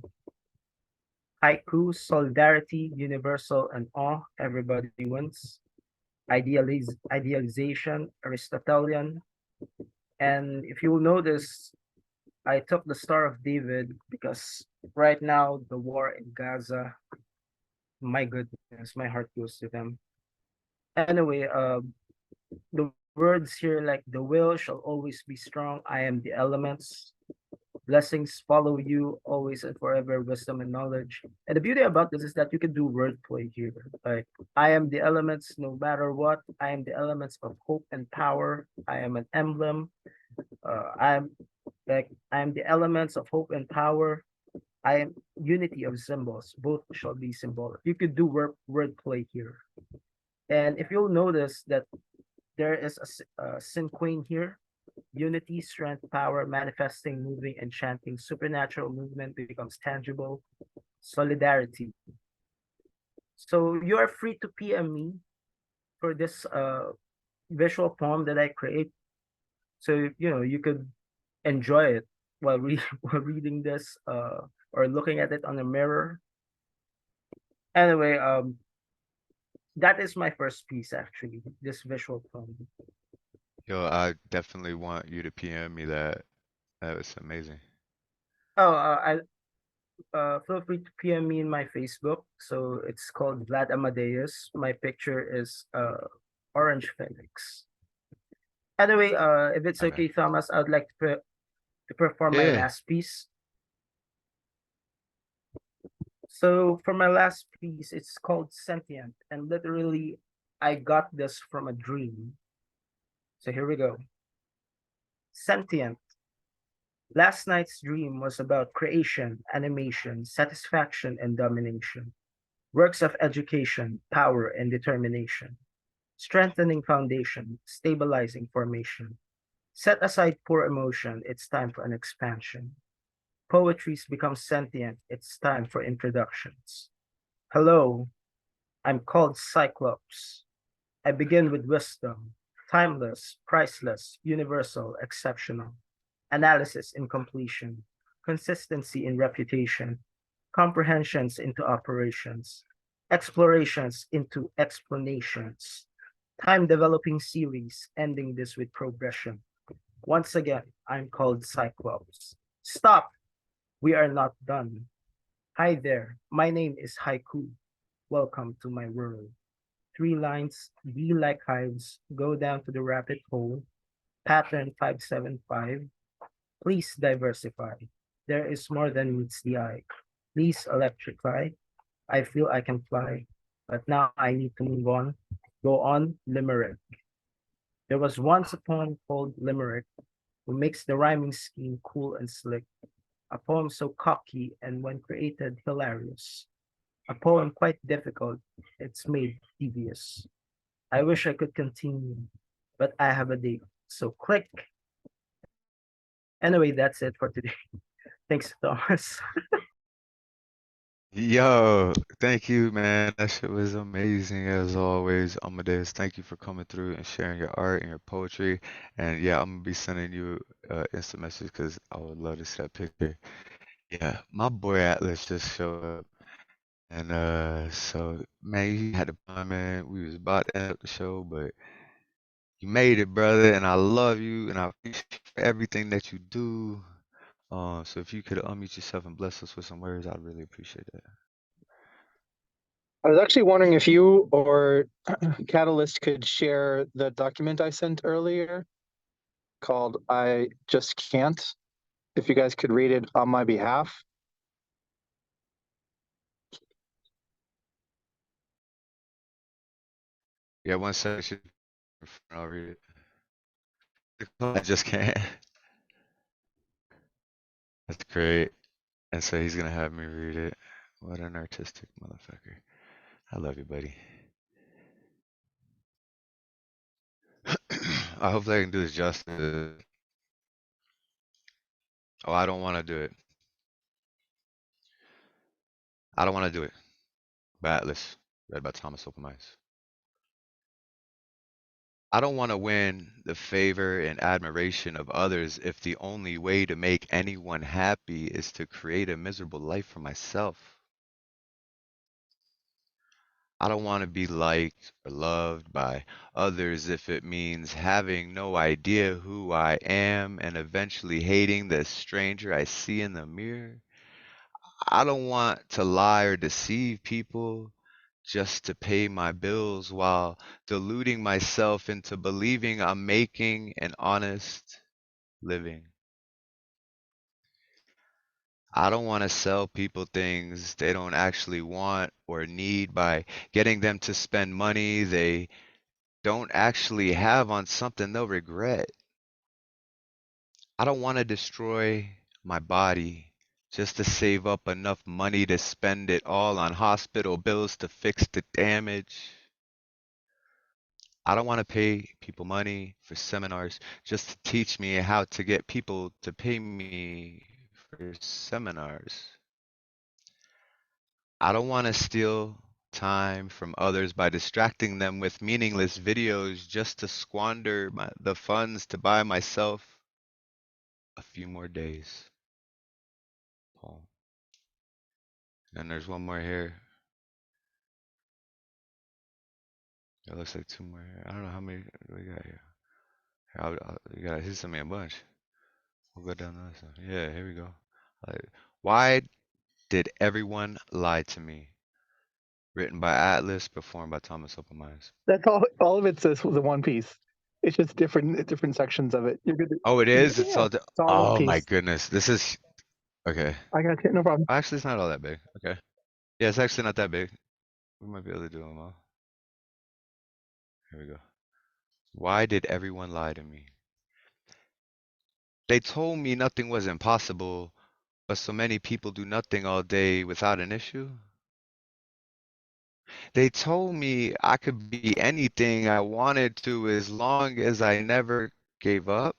Speaker 18: haiku: solidarity, universal, and awe. Everybody wins. Idealization, Aristotelian. And if you'll notice, I took the Star of David because right now the war in Gaza, my goodness, my heart goes to them. Anyway, the words here like the will shall always be strong. I am the elements. Blessings follow you always and forever, wisdom and knowledge. And the beauty about this is that you can do wordplay here. Like, I am the elements no matter what. I am the elements of hope and power. I am an emblem. I am the elements of hope and power. I am unity of symbols. Both shall be symbolic. You could do wordplay here. And if you'll notice that there is a cinquain here, unity, strength, power, manifesting, moving, enchanting, supernatural movement becomes tangible, solidarity. So you are free to PM me for this visual poem that I create. So you could enjoy it while while reading this or looking at it on a mirror. Anyway, that is my first piece actually, this visual poem.
Speaker 1: Yo, I definitely want you to PM me that. That was amazing.
Speaker 18: Oh, feel free to PM me in my Facebook. So it's called Vlad Amadeus. My picture is Orange Phoenix. Anyway, if it's okay, Thomas, I would like to perform my last piece. So for my last piece, it's called Sentient, and literally, I got this from a dream. So here we go. Sentient. Last night's dream was about creation, animation, satisfaction, and domination. Works of education, power, and determination. Strengthening foundation, stabilizing formation. Set aside poor emotion, it's time for an expansion. Poetry's become sentient, it's time for introductions. Hello, I'm called Cyclops. I begin with wisdom, timeless, priceless, universal, exceptional. Analysis in completion, consistency in reputation, comprehensions into operations, explorations into explanations. Time developing series, ending this with progression. Once again, I'm called Cyclops. Stop! We are not done. Hi there, my name is Haiku. Welcome to my world. 3 lines, be like hives, go down to the rabbit hole. Pattern 575. Please diversify. There is more than meets the eye. Please electrify. I feel I can fly, but now I need to move on. Go on, Limerick. There was once a poem called Limerick, who makes the rhyming scheme cool and slick. A poem so cocky and when created hilarious. A poem quite difficult, it's made devious. I wish I could continue, but I have a date, so click. Anyway, that's it for today. Thanks, Thomas.
Speaker 1: Yo, thank you, man. That shit was amazing as always. Amadeus, thank you for coming through and sharing your art and your poetry. And yeah, I'm gonna be sending you instant message because I would love to see that picture. Yeah, my boy Atlas just showed up. And so man, you had to come in. We was about to end up the show, but you made it, brother, and I love you and I appreciate you for everything that you do. So if you could unmute yourself and bless us with some words, I'd really appreciate that.
Speaker 19: I was actually wondering if you or Catalyst could share the document I sent earlier called I Just Can't. If you guys could read it on my behalf.
Speaker 1: Yeah, one section. I'll read it. I just can't. That's great. And so he's gonna have me read it. What an artistic motherfucker. I love you, buddy. I hope I can do this justice. Oh, I don't want to do it. I don't want to do it. By Atlas, read by Thomas Open Minds. I don't want to win the favor and admiration of others if the only way to make anyone happy is to create a miserable life for myself. I don't want to be liked or loved by others if it means having no idea who I am and eventually hating the stranger I see in the mirror. I don't want to lie or deceive people just to pay my bills while deluding myself into believing I'm making an honest living. I don't want to sell people things they don't actually want or need by getting them to spend money they don't actually have on something they'll regret. I don't want to destroy my body just to save up enough money to spend it all on hospital bills to fix the damage. I don't want to pay people money for seminars just to teach me how to get people to pay me for seminars. I don't want to steal time from others by distracting them with meaningless videos just to squander the funds to buy myself a few more days. Paul. And there's one more here. It looks like two more here. I don't know how many we got here. You gotta hit me a bunch. We'll go down this one. Yeah, here we go. Why did everyone lie to me? Written by Atlas, performed by Thomas Open Minds.
Speaker 19: That's all of it says was a one piece. It's just different sections of it. You're good.
Speaker 1: Oh, it is? It's
Speaker 19: Yeah,
Speaker 1: all
Speaker 19: it's all one
Speaker 1: oh my
Speaker 19: piece.
Speaker 1: goodness. This is okay.
Speaker 19: I got it, no problem.
Speaker 1: Actually, it's not all that big. Okay. Yeah, it's actually not that big. We might be able to do them all. Here we go. Why did everyone lie to me? They told me nothing was impossible, but so many people do nothing all day without an issue. They told me I could be anything I wanted to as long as I never gave up.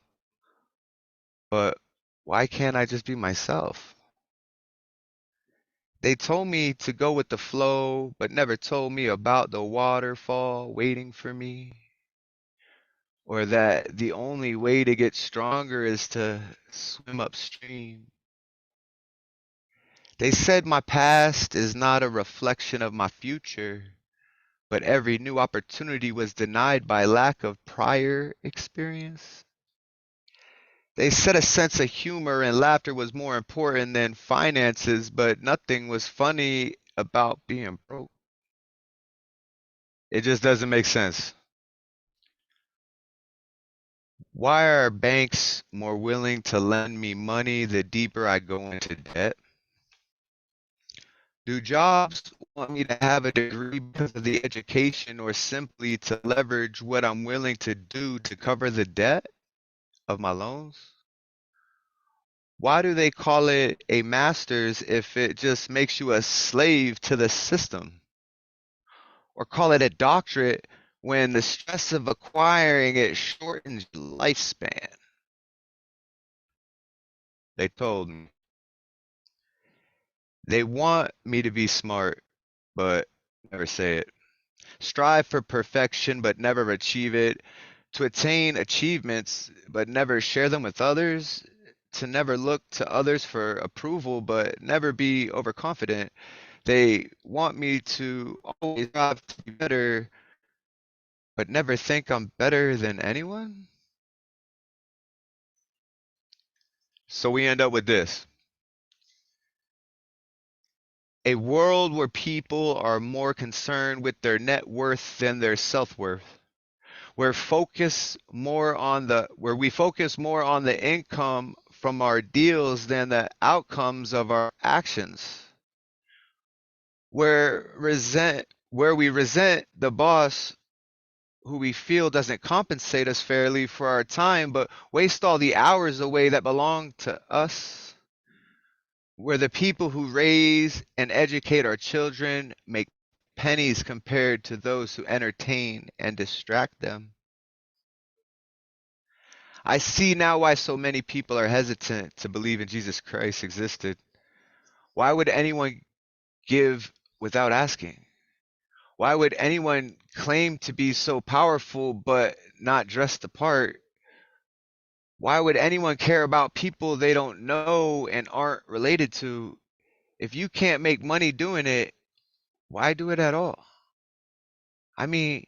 Speaker 1: But why can't I just be myself? They told me to go with the flow, but never told me about the waterfall waiting for me, or that the only way to get stronger is to swim upstream. They said my past is not a reflection of my future, but every new opportunity was denied by lack of prior experience. They said a sense of humor and laughter was more important than finances, but nothing was funny about being broke. It just doesn't make sense. Why are banks more willing to lend me money the deeper I go into debt? Do jobs want me to have a degree because of the education or simply to leverage what I'm willing to do to cover the debt of my loans? Why do they call it a master's if it just makes you a slave to the system? Or call it a doctorate when the stress of acquiring it shortens your lifespan? They told me. They want me to be smart, but never say it. Strive for perfection, but never achieve it. To attain achievements, but never share them with others. To never look to others for approval, but never be overconfident. They want me to always strive to be better, but never think I'm better than anyone. So we end up with this. A world where people are more concerned with their net worth than their self-worth. Where we focus more on the income from our deals than the outcomes of our actions. Where we resent the boss who we feel doesn't compensate us fairly for our time, but waste all the hours away that belong to us. Where the people who raise and educate our children make pennies compared to those who entertain and distract them. I see now why so many people are hesitant to believe in Jesus Christ existed. Why would anyone give without asking? Why would anyone claim to be so powerful but not dress the part? Why would anyone care about people they don't know and aren't related to? If you can't make money doing it, why do it at all? I mean,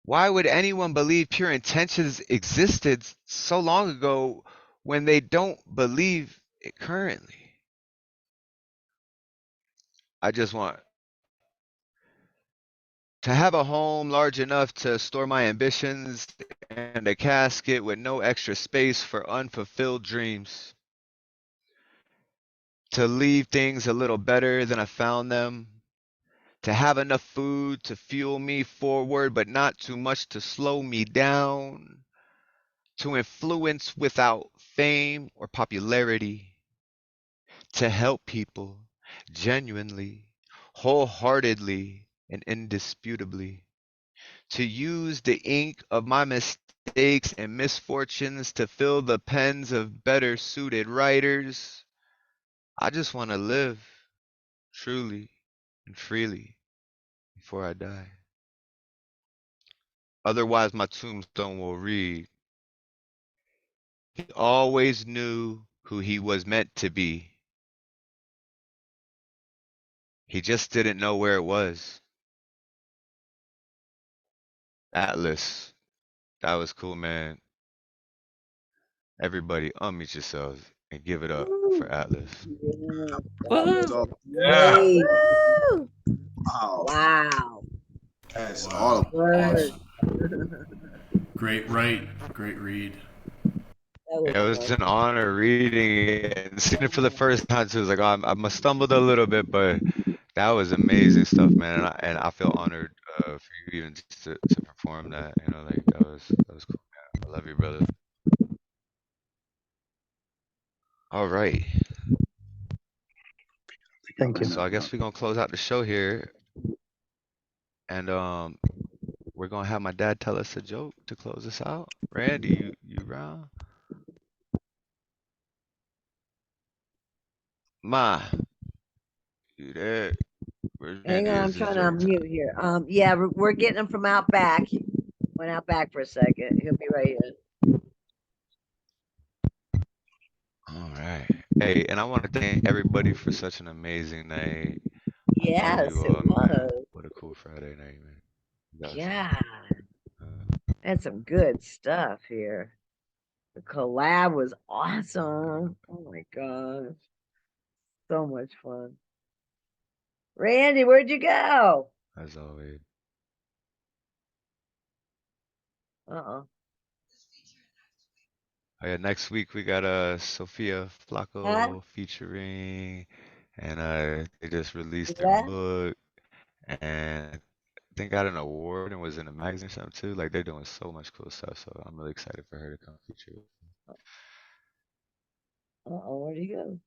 Speaker 1: why would anyone believe pure intentions existed so long ago when they don't believe it currently? I just want to have a home large enough to store my ambitions and a casket with no extra space for unfulfilled dreams. To leave things a little better than I found them. To have enough food to fuel me forward, but not too much to slow me down. To influence without fame or popularity. To help people genuinely, wholeheartedly, and indisputably. To use the ink of my mistakes and misfortunes to fill the pens of better suited writers. I just want to live truly and freely before I die. Otherwise, my tombstone will read, he always knew who he was meant to be. He just didn't know where it was. Atlas. That was cool, man. Everybody unmute yourselves and give it up for Atlas.
Speaker 8: Yeah.
Speaker 10: Woo!
Speaker 13: Wow.
Speaker 10: Wow.
Speaker 13: That's
Speaker 9: Wow.
Speaker 13: all.
Speaker 9: Awesome. Great write. Great read.
Speaker 1: It was an honor reading it and seeing it for the first time too. It was like, oh, I stumbled a little bit, but that was amazing stuff, man. And I feel honored for you even just to perform that. You know, like that was cool, man. I love you, brother. All right.
Speaker 19: Thank you.
Speaker 1: So I guess we're gonna close out the show here, and we're gonna have my dad tell us a joke to close us out. Randy, you around? Ma, you there? Where's
Speaker 10: Hang
Speaker 1: Randy?
Speaker 10: on, I'm
Speaker 1: It's his
Speaker 10: trying to
Speaker 1: joke time.
Speaker 10: unmute here. Yeah, we're getting him from out back. Went out back for a second. He'll be right in.
Speaker 1: All right. Hey, and I want to thank everybody for such an amazing night. I love
Speaker 10: Yes,
Speaker 1: you
Speaker 10: it
Speaker 1: all, man.
Speaker 10: was.
Speaker 1: What a cool Friday night, man. That was
Speaker 10: Yeah. Had some good stuff here. The collab was awesome. Oh my gosh. So much fun. Randy, where'd you go?
Speaker 1: as always.
Speaker 10: Uh-oh.
Speaker 1: Oh, yeah, next week we got Sophia
Speaker 10: Huh?
Speaker 1: Flacco featuring, and they just released their
Speaker 10: What?
Speaker 1: book, and I think got an award and was in a magazine or something too. Like they're doing so much cool stuff, so I'm really excited for her to come feature.
Speaker 10: Uh-oh, where'd he go?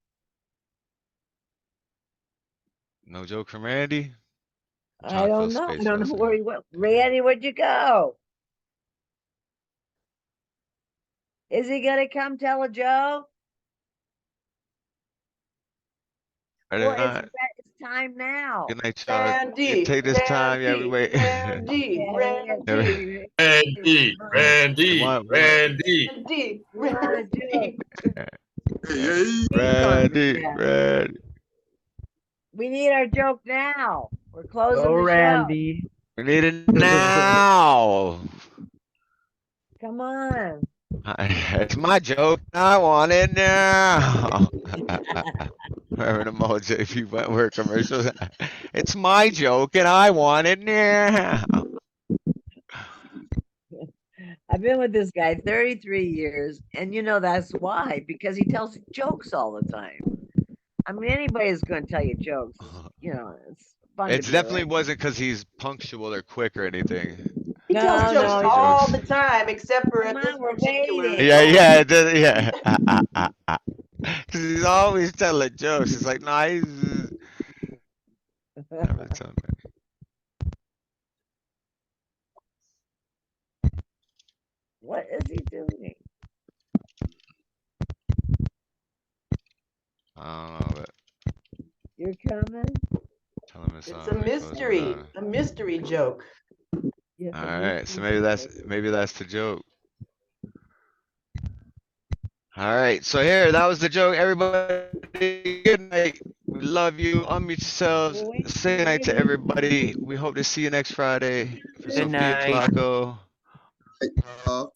Speaker 1: No joke from Randy. I'm
Speaker 10: I
Speaker 1: trying to fill
Speaker 10: don't know. I
Speaker 1: space
Speaker 10: don't know
Speaker 1: though, so
Speaker 10: where he went. Randy, where'd you go? Is he gonna come tell a joke?
Speaker 1: Ready
Speaker 10: Well,
Speaker 1: or not?
Speaker 10: it's time now.
Speaker 1: Good night, y'all.
Speaker 2: Randy,
Speaker 1: Take this time, yeah. We
Speaker 2: Randy,
Speaker 1: wait.
Speaker 2: Randy, Randy,
Speaker 8: Randy, Randy, Randy.
Speaker 2: Randy,
Speaker 10: We wanna do
Speaker 1: Randy,
Speaker 10: Yeah.
Speaker 1: Randy.
Speaker 10: We need our joke now. We're closing
Speaker 18: Oh,
Speaker 10: the
Speaker 18: Randy.
Speaker 1: We need it now.
Speaker 10: Come on.
Speaker 1: It's my joke. I want it now. Remember the old JP Wentworth commercials? It's my joke and I want it now.
Speaker 10: I've been with this guy 33 years, and you know that's why, because he tells jokes all the time. I mean, anybody's going to tell you jokes. You know, it's fun
Speaker 1: It
Speaker 10: to be
Speaker 1: definitely
Speaker 10: around.
Speaker 1: wasn't because he's punctual or quick or anything.
Speaker 2: He tells
Speaker 10: No,
Speaker 2: jokes
Speaker 10: no,
Speaker 2: all
Speaker 1: jokes.
Speaker 2: the time, except for
Speaker 10: Come
Speaker 2: at this
Speaker 10: on, we're
Speaker 2: particular
Speaker 10: waiting.
Speaker 1: Yeah,
Speaker 2: moment.
Speaker 1: yeah, it does, yeah. Because he's always telling jokes. It's like, nah, he's never telling me.
Speaker 10: What is he doing?
Speaker 1: I don't know, but
Speaker 10: You're coming?
Speaker 1: tell him
Speaker 2: It's a mystery joke.
Speaker 10: Yes,
Speaker 1: all right, so maybe that's the joke. All right, so here, that was the joke. Everybody, good night. Love you. Unmute yourselves. Say goodnight to everybody. We hope to see you next Friday for
Speaker 12: Good
Speaker 1: Sophia
Speaker 12: night.
Speaker 1: Clarko.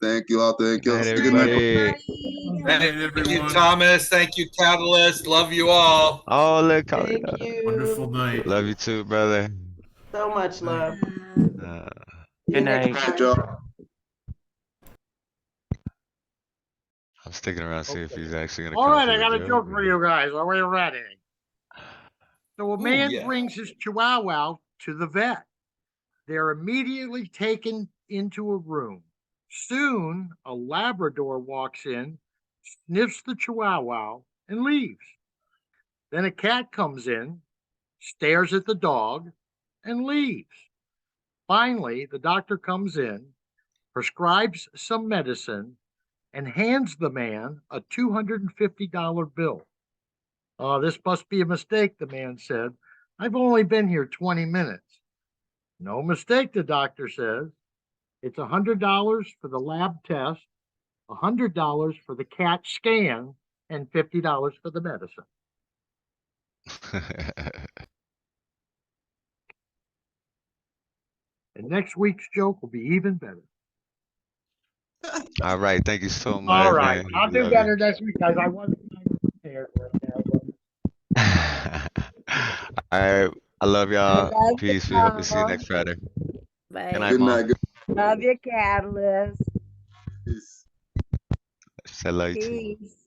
Speaker 13: Thank you all. Thank you.
Speaker 1: Good night,
Speaker 13: Good night.
Speaker 1: everybody.
Speaker 8: Thank you, Thomas. Thank you, Catalyst. Love you all.
Speaker 1: Oh, look.
Speaker 2: Thank you.
Speaker 9: Wonderful night.
Speaker 1: Love you too, brother.
Speaker 2: So much love.
Speaker 12: Good night.
Speaker 1: I'm sticking around to see if he's actually gonna
Speaker 20: All
Speaker 1: come
Speaker 20: right,
Speaker 1: for
Speaker 20: I
Speaker 1: the
Speaker 20: got a
Speaker 1: joke.
Speaker 20: joke for you guys. Are we ready? So a man
Speaker 8: yeah.
Speaker 20: brings his chihuahua to the vet. They're immediately taken into a room. Soon, a Labrador walks in, sniffs the chihuahua, and leaves. Then a cat comes in, stares at the dog, and leaves. Finally, the doctor comes in, prescribes some medicine, and hands the man a $250 bill. Oh, this must be a mistake, the man said. I've only been here 20 minutes. No mistake, the doctor says. It's $100 for the lab test, $100 for the cat scan, and $50 for the medicine. And next week's joke will be even better.
Speaker 1: All right. Thank you so much,
Speaker 20: All right,
Speaker 1: man.
Speaker 20: I'll do
Speaker 1: Love
Speaker 20: better next week, guys. I wasn't prepared right now.
Speaker 1: All right. I love y'all.
Speaker 10: love
Speaker 1: Peace. We hope to see you
Speaker 10: y'all.
Speaker 1: next Friday.
Speaker 10: Bye.
Speaker 1: Good night,
Speaker 13: Good
Speaker 1: Mom.
Speaker 13: night. Good
Speaker 10: Love your catalyst.
Speaker 1: Said love you too.
Speaker 10: Peace.